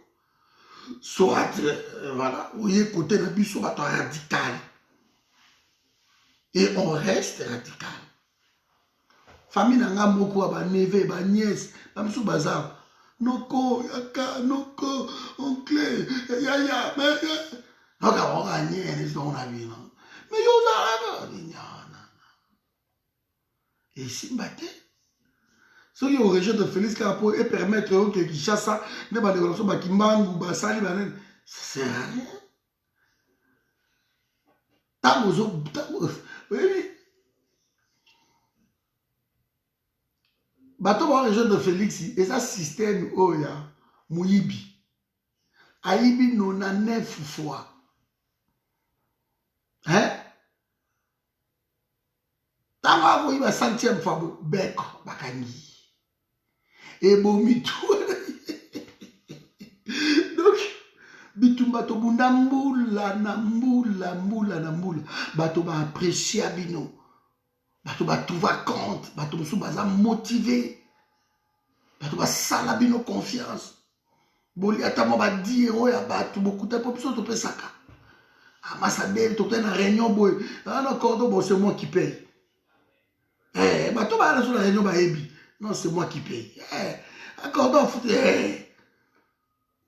Soit voilà, ou y côté na biso bato radical. Et on reste radical. Famille nanga moko ba neve ba nièce ba msu bazar noko yaka noko oncle ya mais noka on a nièce ils ont la vie non mais yo za la et si baté ce qui au région de Félix Capo et permettre que Kinshasa ne ba de relation ba kimbangu ba sali ba ça sert à rien tamozo oui. Bato ba région de Félix et ça système oya muyibi aibi 99 fois hein tanga ko iba 100e fois beko bakangi et bomi tout donc bitumba to bunda mbula na mbula bato ba apprécier bino. Bato ba trouver compte, bato musu baza motivé, bato ba salabino confiance. Boli atamo ba dire oya bato beaucoup de population to pesaka. Ambassadeur to na réunion boy. Ah non cordon bon c'est moi qui paye. Eh bato ba la sur la réunion ba ebi. Non c'est moi qui paye. Eh cordon foot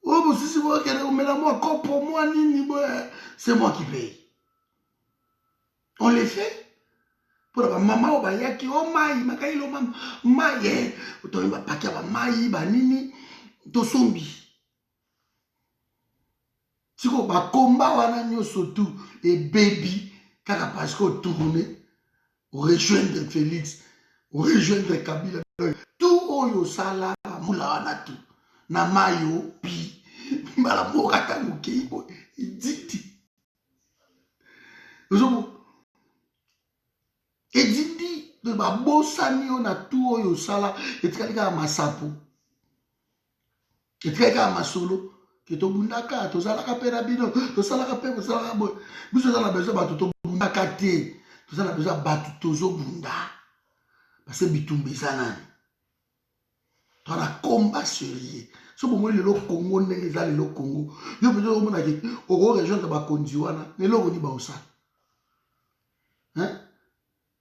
oh bon si vous regardez mais là moi comme pour moi nini boy c'est moi qui paye. On les fait. Pour la maman ba yaki o mai makailo mam mai to ba pakia ba mai ba nini to sombi siko ba komba wana nyoso tout et baby kaka parce que tourner au rejoindre Félix rejoindre Kabila. Tout oyo sala mula wana tout. Na mayo pi mala mokata mokei boy. Editi. Editi de ba bosani na tout oyo sala etikali ka masapo. Etikali ka masolo. Que to bundaka to salaka pe na bino to salaka pe to salaka boy. Biso za na besoin ba to bundaka te. To za na besoin ba to zo bunda. Parce que bitumbe sana. Dans la combat sérieux. Si vous voulez le Congo, le Congo, vous pouvez dire que région de Bakondiwana,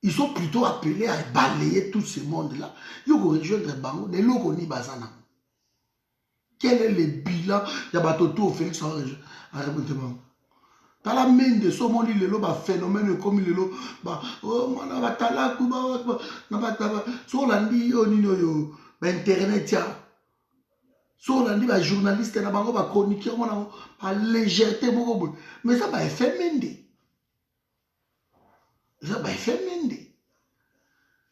ils sont plutôt appelés à balayer tout ce monde-là. Ils ont rejoindre Bango, les locaux ni Bazana. Quel est le bilan de Batoto au Félix en région? Dans la main de ce monde, il y a un phénomène comme il y a oh, on a talak, sur l'andi, on a internet. Sur l'andi, les journalistes, les chroniqueurs, la légèreté. Mais ça va faire mende. Ça va faire mende.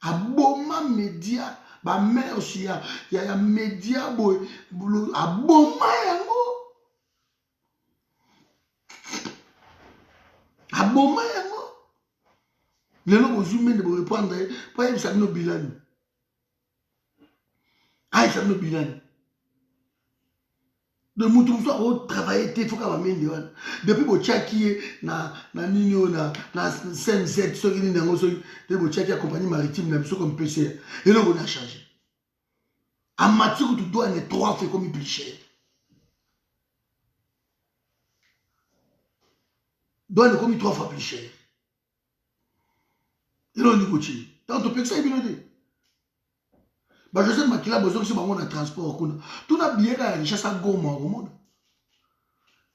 À Boma Média, ma mère aussi, il y a un média, à Boma Yango. À Boma Yango. Les gens ont zoomé de répondre, pour qu'ils savent nos bilans. Ah, ils savent nos bilans. De mouton soit au travail, il faut qu'on amène depuis que Tchaki na Nino na CM7 ceux qui n'ont pas de Tchaki compagnie maritime na comme PC et là on a changé. En matière tu dois être 3 fois comme plus cher. Doit être comme 3 fois plus cher. Et là on dit coach. Tant tu peux que ça bien dit. Bah je sais que Makila besoin que on a transport tout na billet là richesse à Goma au monde.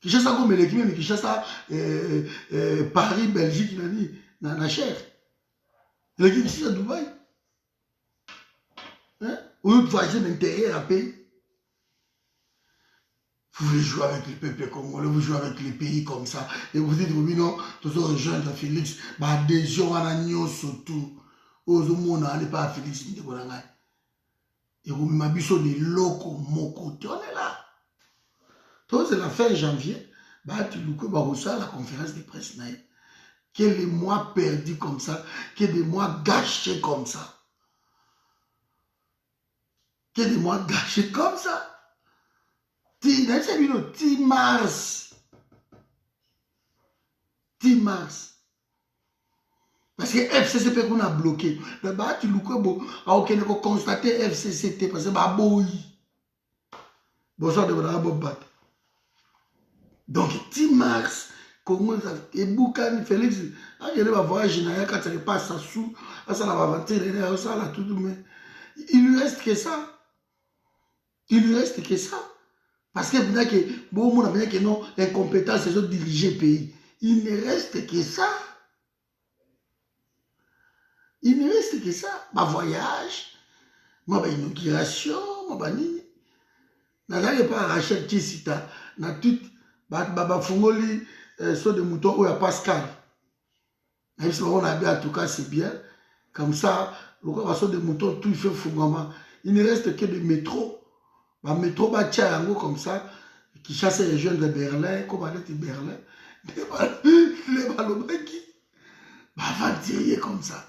Kinshasa Goma l'équipe mais Kinshasa Paris Belgique na cher. L'équipe ici à Dubaï. Hein? Au lieu de voyager l'intérieur à pays. Vous voulez jouer avec les peuples congolais, vous jouez avec les pays comme ça. Et vous dites, oui, non, tu dois rejoindre Félix. Bah, des gens, on a nion surtout. Aux hommes, on n'est pas à Félix. Et vous m'avez dit, locaux, mon côté, on est là. Donc, c'est la fin janvier. Bah, tu as la conférence de presse. Quel est mois perdu comme ça? Quel est mois gâché comme ça? Quel est mois gâché comme ça? 10 mars. 10 mars. Parce que FCCP qu'on a bloqué. Là-bas, tu as constaté FCCT parce que c'est boy. Bonsoir de votre. Donc, 10 mars, comment ça. Et Boukan, Félix, il va voyager, quand il passe à sous, ça va vendre, ça là, tout, mais il lui reste que ça. Il lui reste que ça. Parce que vous avez bon, que non, incompétence, c'est de diriger le pays. Il ne reste que ça. Il ne reste que ça. Ma voyage, ma inauguration, ma nini. N'allez pas arracher Tissita. Na tout, baba fungoli, soit de mouton ou à Pascal. Même si on a bien, en tout cas, c'est bien. Comme ça, le soit de mouton, tout il fait fungama. Il ne reste que le métro. Le métro va tirer comme ça, qui chasse les jeunes de Berlin, comme on est de Berlin. Les ballons qui va tirer comme ça.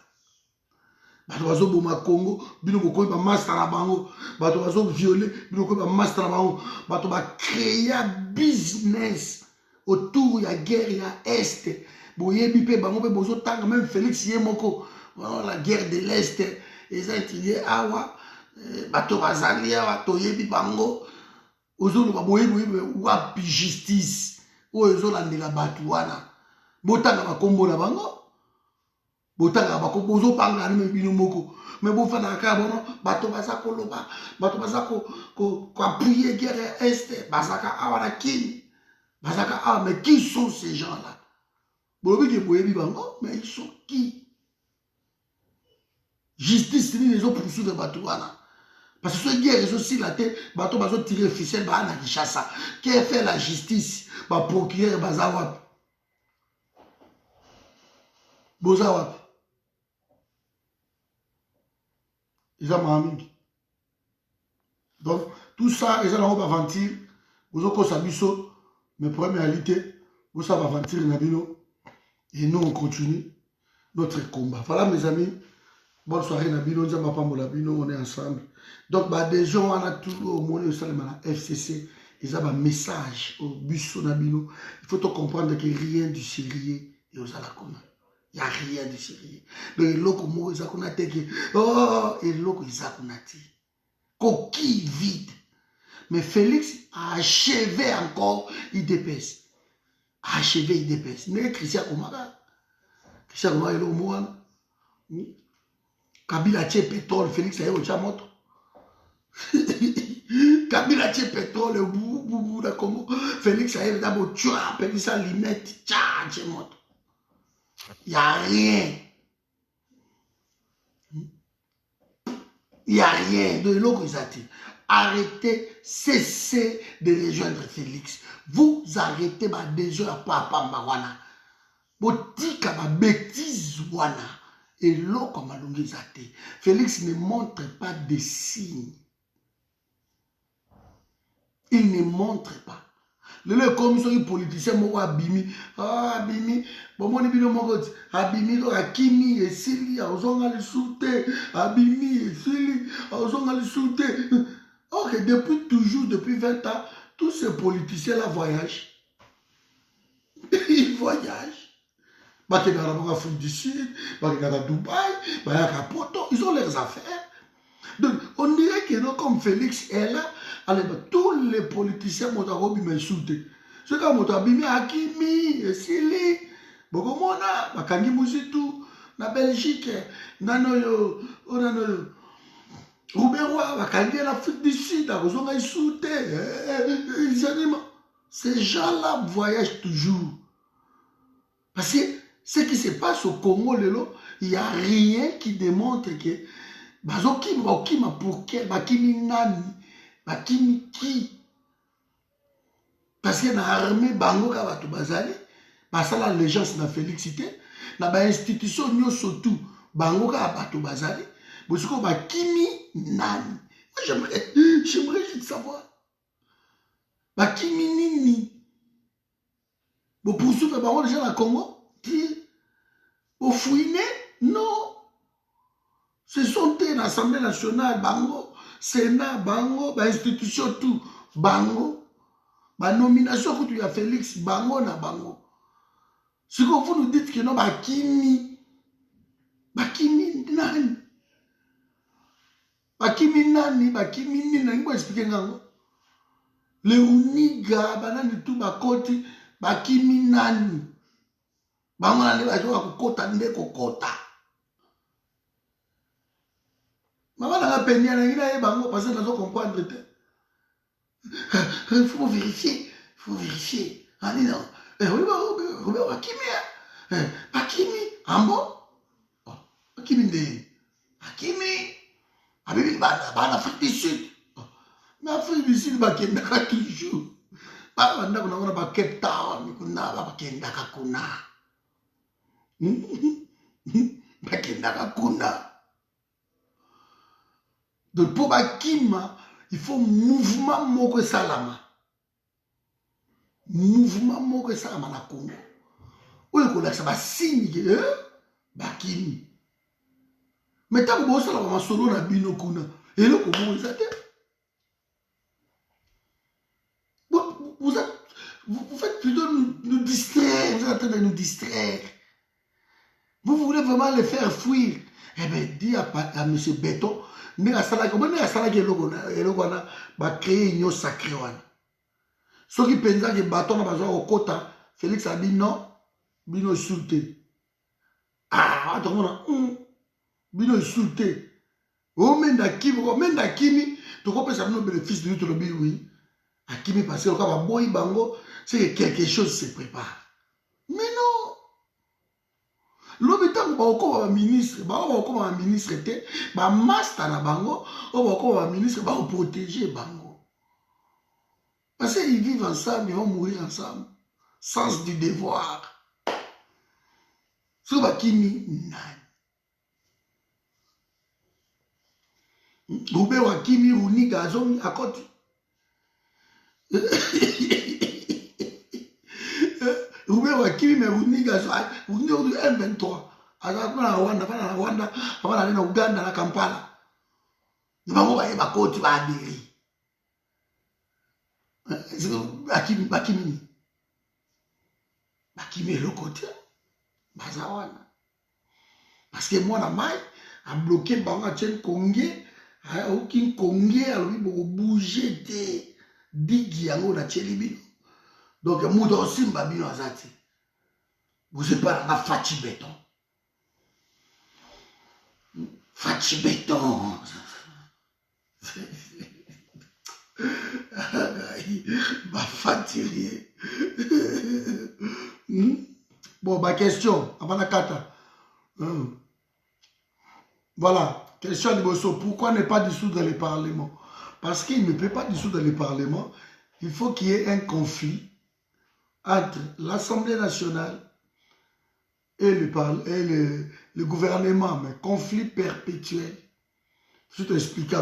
Bato boma Congo, bino ko ba master na bango, bato bazo violer, bino ko ba master na bango, bato ba créer business autour ya guerre ya est. Boyebi pe bango pe bozo tanga même Félix Yemoko, la guerre de l'est, les intiliés awa, bato bazali awa toyebi bango, ozolo ba boyebi wapi justice, o ezolandela bato wana. Botanga ba kombo na bango. Botanga bako bozo panga ni bino moko mais bo fana ka bono bato bazako loba bato bazako ko appuyer guerre est bazaka awana kini bazaka ah mais qui sont ces gens-là bolobi ke boyebi bango mais ils sont qui justice ni les autres poursuivre bato wana parce que ce guerre aussi la tête bato bazo tirer ficelle ba na Kinshasa qui fait la justice ba procureur bazawap bozawap. ils ont mamie. Donc, tout ça, ils ont aventure. Vous avez sabiso, mais pour réalité, vous avez aventure Nabino. Et nous, on continue notre combat. Voilà, mes amis. Bonne soirée, Nabino. On est ensemble. Donc, bah, des gens, on a tout au monde au FCC. Ils ont un message au bus Nabino. Il faut comprendre que rien du sérieux est aux Alakoma. Il n'y a rien de sérieux. Donc, il y a des gens qui ont dit, oh, et l'autre, ils ont dit, coquille vide. Mais Félix a achevé encore IDPS. A achevé IDPS. Mais Christian Komara. Christian Komara, il est au moins. Kabila tient pétrole, Félix a eu au Chamoto. Kabila tient pétrole, boubou, la Congo. Félix a eu d'abord tueur, Félix a limette, tcha, Chamoto. Il n'y a rien. Il n'y a rien. De l'eau qu'ils attirent. Arrêtez, cessez de rejoindre Félix. Vous arrêtez ma déjà à papa Mawana. Botika ma bêtise wana. Et l'eau comme à l'ongizate. Félix ne montre pas de signes. Il ne montre pas. Le commissaire politicien moko abimi. Ah abimi. Bon mon bino moko abimi do akimi esili ozonga le soute. Abimi esili ozonga le soute. Ok, depuis toujours, depuis 20 ans, tous ces politiciens-là voyagent. Ils voyagent. Ils vont en Afrique du Sud, ils vont à Dubaï, ils vont à Poto, ils ont leurs affaires. Donc, on dirait que non, comme Félix est là, tous les politiciens vont insulter. Ceux qui ont abîmé Hakimi, Esili, Bogomona, Bakangi Mouzitou, na Belgique, Nanoyo, Onanoyo. Rouberois, Bakangi en Afrique du Sud, ils ont insulté. Ces gens-là voyagent toujours. Parce que ce qui se passe au Congo, il n'y a rien qui démontre que Bazoki Mokima pour quel Bakimi Nani, Bakimi qui. Parce que dans l'armée Bango Kabato Bazali, ça la légence na Félixité, dans l'institution surtout Bango Kabato Bazali, Bosiko Bakimi Nani. Moi j'aimerais juste savoir. Bakimi Nini. Vous poursuivez Bango déjà dans le Congo? Vous fouinez? Non. Ce sont l'Assemblée nationale, Bango, Sénat, Bango, institution, tout, Bango. La nomination que tu as Félix, Bango na Bango. Ce que vous nous dites que non, Bakimi Nani. Bakimi Nani, Bakimi Nani, vous expliquer ça. Les Uniga, Banani tout, Bakoti, Bakimi Nani. Bango na leba joa kokota ndeko kota. Maman n'a pas peigné, il a bango parce que nous allons comprendre. Il faut vérifier. Il faut vérifier. Ah non. Oui, Hakimi. Hakimi. Ambo. Hakimi de. Hakimi. Hakimi, en Afrique du Sud. Mais Afrique du Sud, il y a toujours. Pas de on a Cape Town. Il y a kuna. Donc pour Bakima, il faut mouvement moko salama. Mouvement moko salama na Congo. Où est-ce que ça va signer Bakimi? Mais tant que vous avez un solo na bino kuna, et là comment vous êtes? Vous faites plutôt nous distraire, vous êtes en train de nous distraire. Vous voulez vraiment les faire fuir. Eh bien, dis à M. Béton, ne la salade, comment ne la salade est là, va créer une union sacrée. Ceux qui pensent que bâton a besoin au quota, Félix a dit non, bino insulté. Ah, attends, bino insulté. Oh, mais Dakimi, tu comprends ça, le bénéfice de notre lobby, oui. Akimi, parce que le cas va boy bango, c'est que quelque chose se prépare. Mais non! L'hôpital va ministre, va ministre, va master na bango, va ministre, va protéger bango. Parce qu'ils vivent ensemble, ils vont mourir ensemble. Sens du devoir. Ce va qui nani. Roubaix Wakimi Runiga azongi akoti. Roubaix Wakimi mais Runiga Runiga M23. Azakuna na Rwanda, abana na Uganda na Kampala. Bango ba yeba koti ba adiri. Bakimi le côté bazawana. Parce que moi la maille a bloqué bango tien Congé. Aucun Congé a lui bouger te digi yango na tchelibino. Donc mudo simba bino azati. Vous êtes pas la Fachi béton. Fachi béton. Bah fatigué. Bon, bah question. Avant la kata. Voilà. Question de Bosso. Pourquoi ne pas dissoudre les parlements? Parce qu'il ne peut pas dissoudre les parlements. Il faut qu'il y ait un conflit entre l'Assemblée nationale et le gouvernement. Mais conflit perpétuel. Je te explique.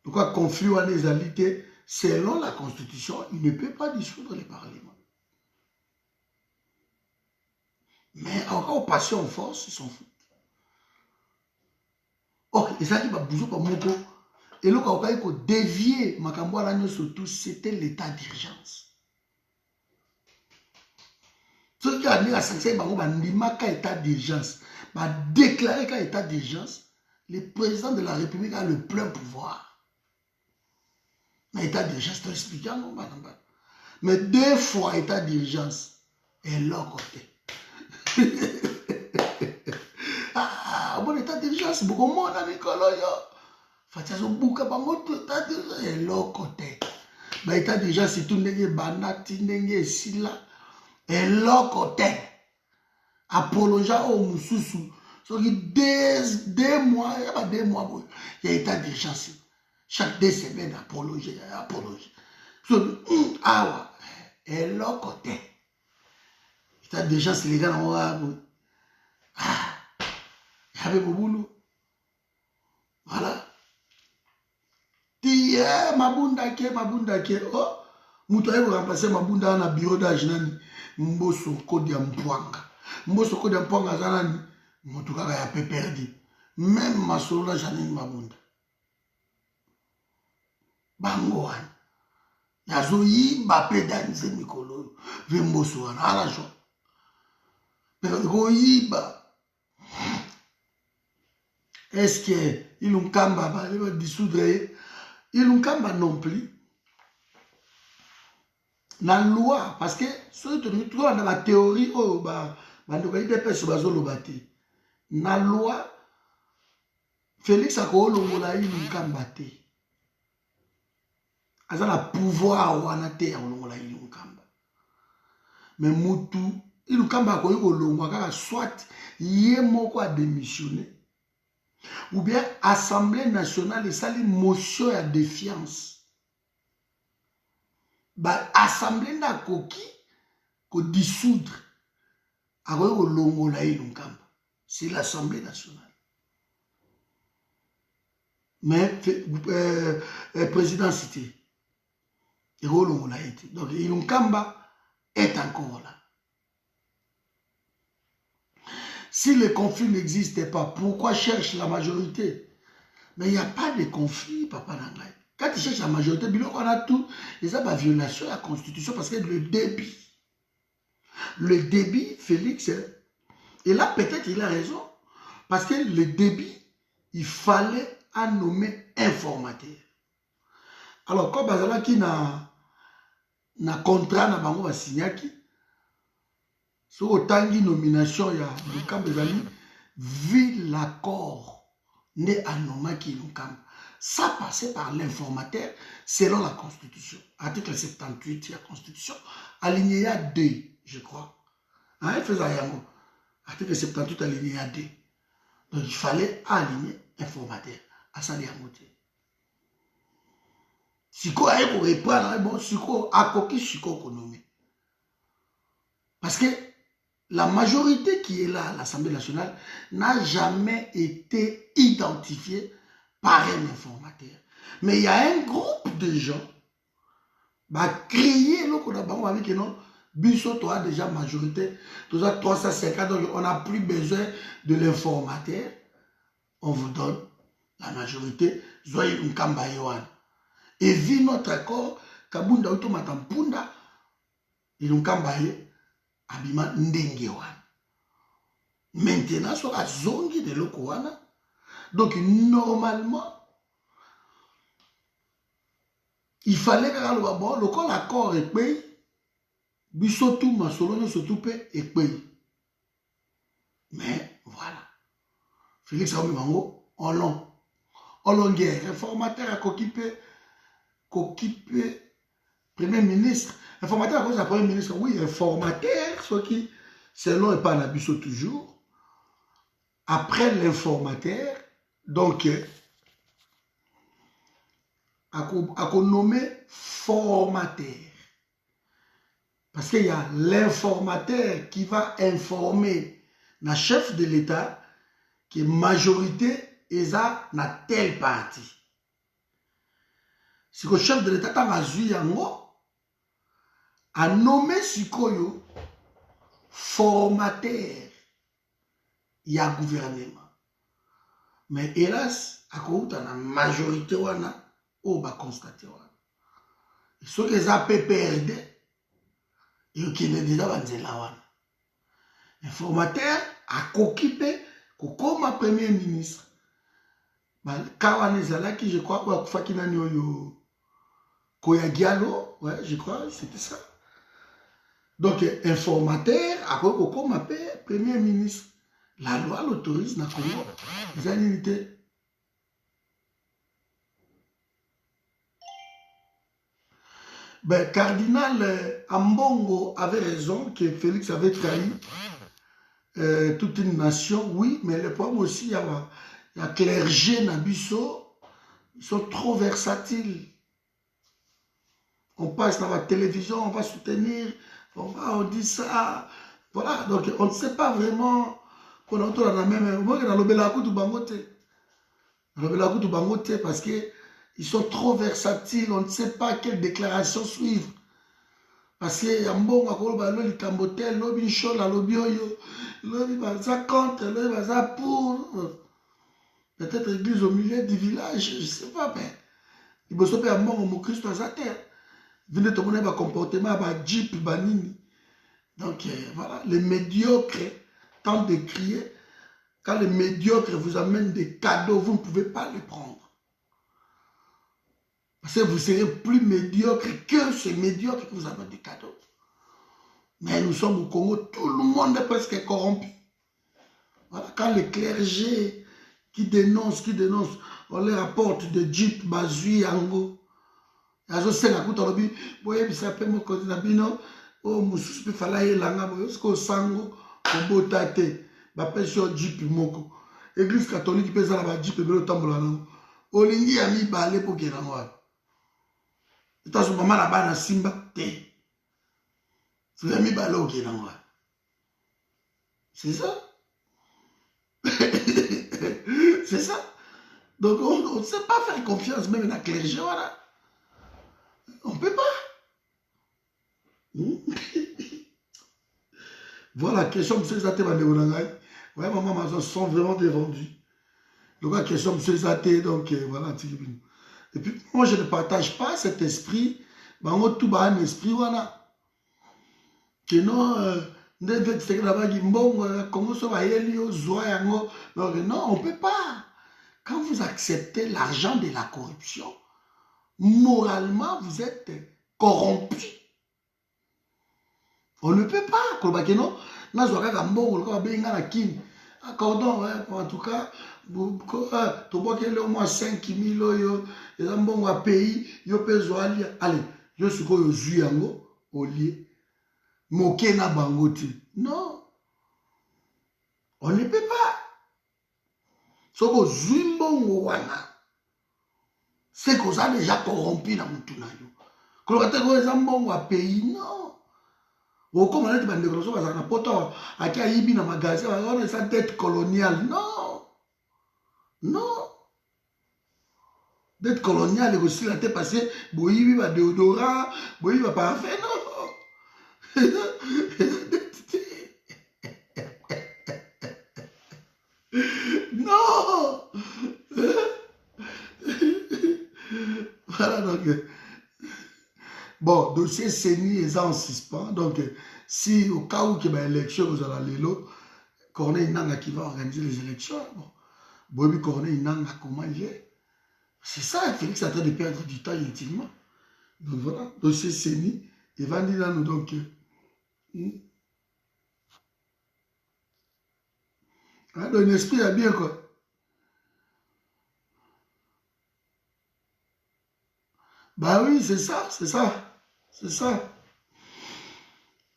Pourquoi conflit ou anésalité, selon la Constitution, il ne peut pas dissoudre les parlements. Mais encore passion en force, ils s'en foutent. Ok, et ça qui va bouger par Moko. Et là, quand on a dévié, surtout, c'était l'état d'urgence. Ceux qui ont dit à Sanchez, ils ont état d'urgence. Ils ont déclaré qu'à état d'urgence, le président de la République a le plein pouvoir. Mais état d'urgence, je t'explique, non? Mais 2 fois état d'urgence, et l'autre côté. Ah, bon état d'urgence, beaucoup de monde à l'école. Fatiazo Bouka, bango état d'urgence, et l'autre côté. Mais état d'urgence, c'est tout n'est banati, n'est sila, et l'autre côté. Apologia au Moussoussou. So, 2 mois, il y a pas 2 mois, il y a état d'urgence. Chaque 2 semaines, apologie. So, ah ouais, et l'autre côté. État d'urgence, les gars, ah, il y avait mon boulot. Voilà. Tiye, mabunda ke, oh, moutou aye remplacer mabunda na bureau d'âge nani, Mbosso Kodi ya Mpwanga. Mbosso Kodi ya Mpwanga zanani, moutou kaka ya pe perdu. Même masolo la janine mabunda. Bango wana. Yazo yi bape danze mikolo, ve Mbosso wana, ala jo. Pero yiba. Est-ce que il ont kamba va dissoudre? Ils n'ont kamba non plus. Dans la loi, parce que si tu trouves dans la théorie, oh, dans la loi, Félix a kolongola il n'ont kamba te. Aza na pouvoir wana te ya kolongola il n'ont kamba. Mais mutu, il n'ont kamba ko kolongola kaka soit yé moko a démissionné. Ou bien Assemblée nationale et ça, une motion à défiance. Bah, Assemblée n'a koki ko dissoudre. C'est l'Assemblée nationale. Mais président cité. Donc, Ilunkamba est encore là. Si le conflit n'existait pas, pourquoi cherche la majorité? Mais il n'y a pas de conflit, papa Nangai. Quand tu cherches la majorité, on a tout. Et ça, violation de la Constitution parce que le débit, Félix, et là peut-être il a raison. Parce que le débit, il fallait en nommer informateur. Alors, quand Bazala qui n'a contrat, n'a pas signé, si autant de nomination, il y a le camp des amis, vu l'accord né à Nomaki Lukam, ça passait par l'informateur selon la Constitution. Article 78 de la Constitution, alinéa 2, je crois. Hein, il faisait Yango. Article 78, alinéa 2. Donc il fallait aligner informateur. À ça, si quoi est pour répondre, bon, si quoi, à quoi qui si quoi nommé. Parce que la majorité qui est là à l'Assemblée nationale n'a jamais été identifiée par un informateur. Mais il y a un groupe de gens qui a créé le Kodabang avec non. Biso, tu as déjà majorité, tu as 350, donc on n'a plus besoin de l'informateur. On vous donne la majorité. Zoye Nkamba Yohan. Et vu notre accord, Kabunda Utomatampunda, et Nkamba Yohan, Abima Ndenge Yohan. Maintenant, sur la zone de l'Okowana, donc normalement, il fallait que bon, l'accord est payé. Bisotou, Masolone, Sotoupe et payé. Mais voilà. Félix Aoumimango, en long. En longueur, informateur à Kokipe, Premier ministre. Informateur à cause du Premier ministre, oui, informateur, ce qui, selon et pas la biso toujours. Après l'informateur, donc, à nommer formateur. Parce qu'il y a l'informateur qui va informer le chef de l'État qui est majorité et ça na tel parti. Si le chef de l'État a nommé Sikoyo formateur, il y a gouvernement. Mais hélas, à cause de la majorité, on va constater. Ce que les APPRD, il y a déjà un informateur a occupé comme premier ministre. Kawanezalaki, je crois, Koyagialo, ouais, je crois, c'était ça. Donc, informateur a comme premier ministre. La loi l'autorise dans le Congo. Les unité. Ben, cardinal Ambongo avait raison que Félix avait trahi toute une nation, oui, mais le problème aussi, il y a clergé Nabiso, ils sont trop versatiles. On passe dans la télévision, on va soutenir, on dit ça. Voilà, donc on ne sait pas vraiment. Parce qu'ils sont trop versatiles, on ne sait pas quelle déclaration suivre. Parce que Yambon a dit Cambotel, Lobi Chola, Lobi Oyo, Lobi Baza contre, Lobi Baza pour. Peut-être église au milieu du village, je ne sais pas, mais il faut sauver un bon au Christ à terre. Venez te donner un comportement, un jeep, banini. Donc voilà, les médiocres tentent de crier. Quand les médiocres vous amènent des cadeaux, vous ne pouvez pas les prendre. Parce que vous serez plus médiocre que ces médiocres qui vous amènent des cadeaux. Mais nous sommes au Congo, tout le monde est presque corrompu. Voilà, quand les clergés qui dénoncent, on leur apporte des jeeps, bazui, yango. Azo senga kuta lobi, boye bisape mo kozi na bino, o mususu pe fala yelanga boye, sko sango, kobota te, bapesi yo jeep moko. Église catholique pe zala ba jeep ebelo tambola nango. Olingi ya mibale po kena ngwa. Itazo mama na bana simba te. C'est ya mibale o kena ngwa. C'est ça? C'est ça? Donc on ne sait pas faire confiance même dans le clergé, voilà. On ne peut pas. Voilà, question de ces athées, ouais, maman, maman, sont vraiment dévendus. Donc, la question de ces athées, donc, voilà. Et puis, moi, je ne partage pas cet esprit. Moi, tout bas, un esprit, voilà. Que non, non, on ne peut pas. Quand vous acceptez l'argent de la corruption, moralement, vous êtes corrompu. On ne peut pas. Accordons, en tout cas, tu vois qu'il y a au moins 5 000 euros, et un bon pays, allez, je suis au lieu. Mokena bangoti. Non. On ne peut pas. Soko Zwimbongo wana. C'est qu'on a déjà corrompu dans mon tunayo. Quand on a des ambongo à pays, non. Ou comme on a dit, on a des poto à qui a yibi dans magasin, on a sa dette coloniale. Non. Non. D'être colonial et aussi la tête passée, boyi va déodorant, boyi va parfum, non. Non. Voilà donc. Bon, dossier CENI est en suspens. Donc, si au cas où il y a une élection, vous allez aller là, Corneille Nanga qui va organiser les élections. Bon, Bobi Corneille Nanga, comment il est? C'est ça, Félix est en train de perdre du temps inutilement. Donc voilà, dossier CENI, il va dire là, nous donc. Hein, donc l'esprit est bien quoi. Bah oui, c'est ça, c'est ça, c'est ça.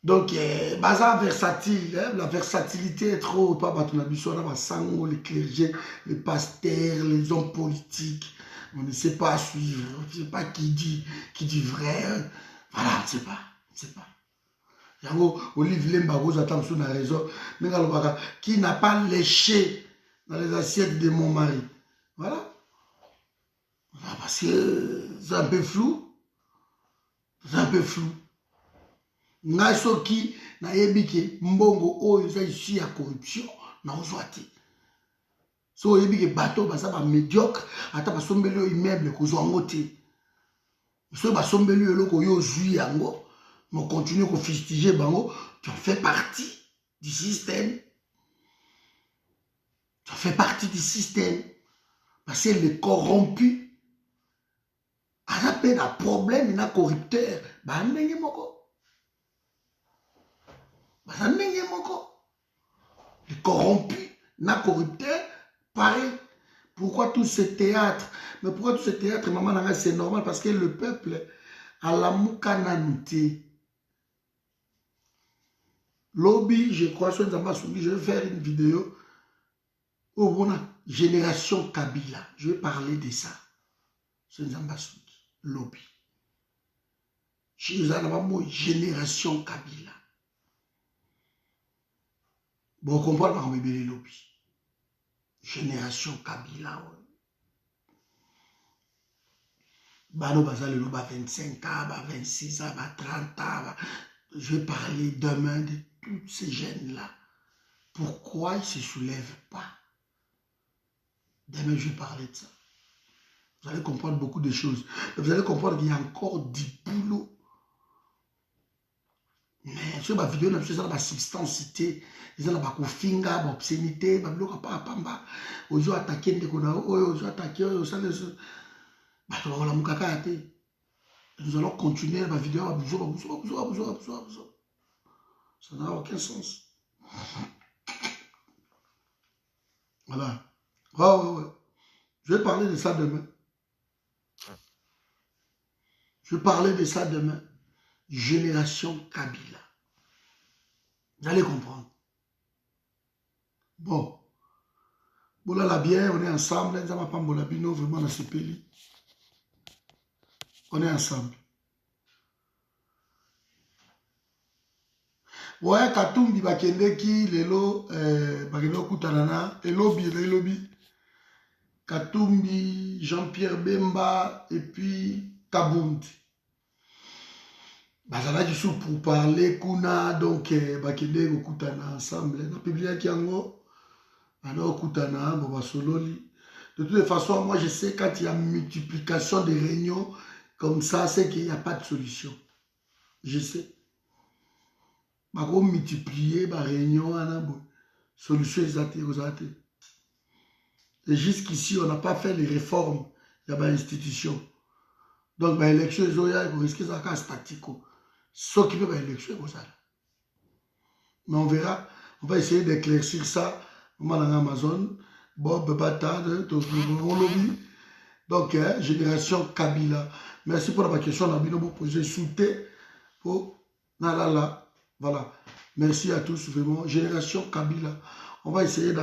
Donc, baza versatile, hein, la versatilité est trop, pas Batonabiso, les clergés, les pasteurs, les hommes politiques. On ne sait pas suivre, on ne sait pas qui dit vrai. Voilà, on ne sait pas, on ne sait pas. Yango, Olivier Lembago, j'attends sur la raison, mais qui n'a pas léché dans les assiettes de mon mari. Voilà. Voilà, parce que c'est un peu flou. C'est un peu flou. Ngai soki nayebi ke mbongo oyo eza ici ya corruption naozwa te so oyebi ke bato baza bamédiocre ata basombeli oyo immeuble kozwa yango te so basombeli oyo eloko oyo ozwi yango mokontinue kofustige bango tu fais partie du système tu fais partie du système parce que le corrompu aza mpe na problème na corrupteur bandenge moko le corrompu, na corrupteur, pareil. Pourquoi tout ce théâtre? Mais pourquoi tout ce théâtre, maman, c'est normal parce que le peuple a la moukananouté. Lobby, je crois, sur je vais faire une vidéo où on a génération Kabila. Je vais parler de ça. Sur Lobby. Je vais génération Kabila. Bon, on comprend pas les lobbies. Génération Kabila. Bano Bazal le 25 ans, 26 ans, 30 ans. Je vais parler demain de tous ces jeunes-là. Pourquoi ils ne se soulèvent pas? Demain, je vais parler de ça. Vous allez comprendre beaucoup de choses. Vous allez comprendre qu'il y a encore du boulot. Mais sur ma vidéo, on a besoin de la substancité. Ils ont la finga, l'obscénité, ils ont attaqué des gens, ils ont attaqué, nous allons continuer la vidéo. Ça n'a aucun sens. Voilà. Ouais. Je vais parler de ça demain. Je vais parler de ça demain. Génération Kabila. Vous allez comprendre. Bon. Bola la bière, on est ensemble. Vraiment dans ce pays. On est ensemble. Ouais, Katumbi Bakendeki, Lelo, Bakendo Kutanana, Elobi. Katumbi, Jean-Pierre Bemba, et puis Kabundi. Bazala qui sont pour parler, Kuna, donc, Bakende Kutana ensemble. On a publié Kiango, alors Kutana, Boba Sololi. De toutes les façons, moi je sais quand il y a multiplication de réunions comme ça, c'est qu'il n'y a pas de solution. Je sais. Bah, on multiplier les réunions, solution exacte. Et jusqu'ici, on n'a pas fait les réformes de l'institution. Donc, l'élection, il risque d'être statique. Ce qui peut être l'élection, mais on verra. On va essayer d'éclaircir ça. On va dans Amazon. Bob Batad, donc, génération Kabila. Merci pour la question. On a bien posé souté pour Nalala. Voilà. Merci à tous, vraiment. Génération Kabila. On va essayer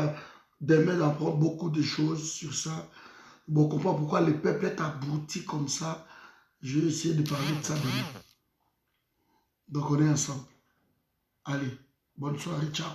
demain d'apprendre beaucoup de choses sur ça. Bon, on comprend pourquoi le peuple est abruti comme ça. Je vais essayer de parler de ça demain. Donc, on est ensemble. Allez, bonne soirée, ciao.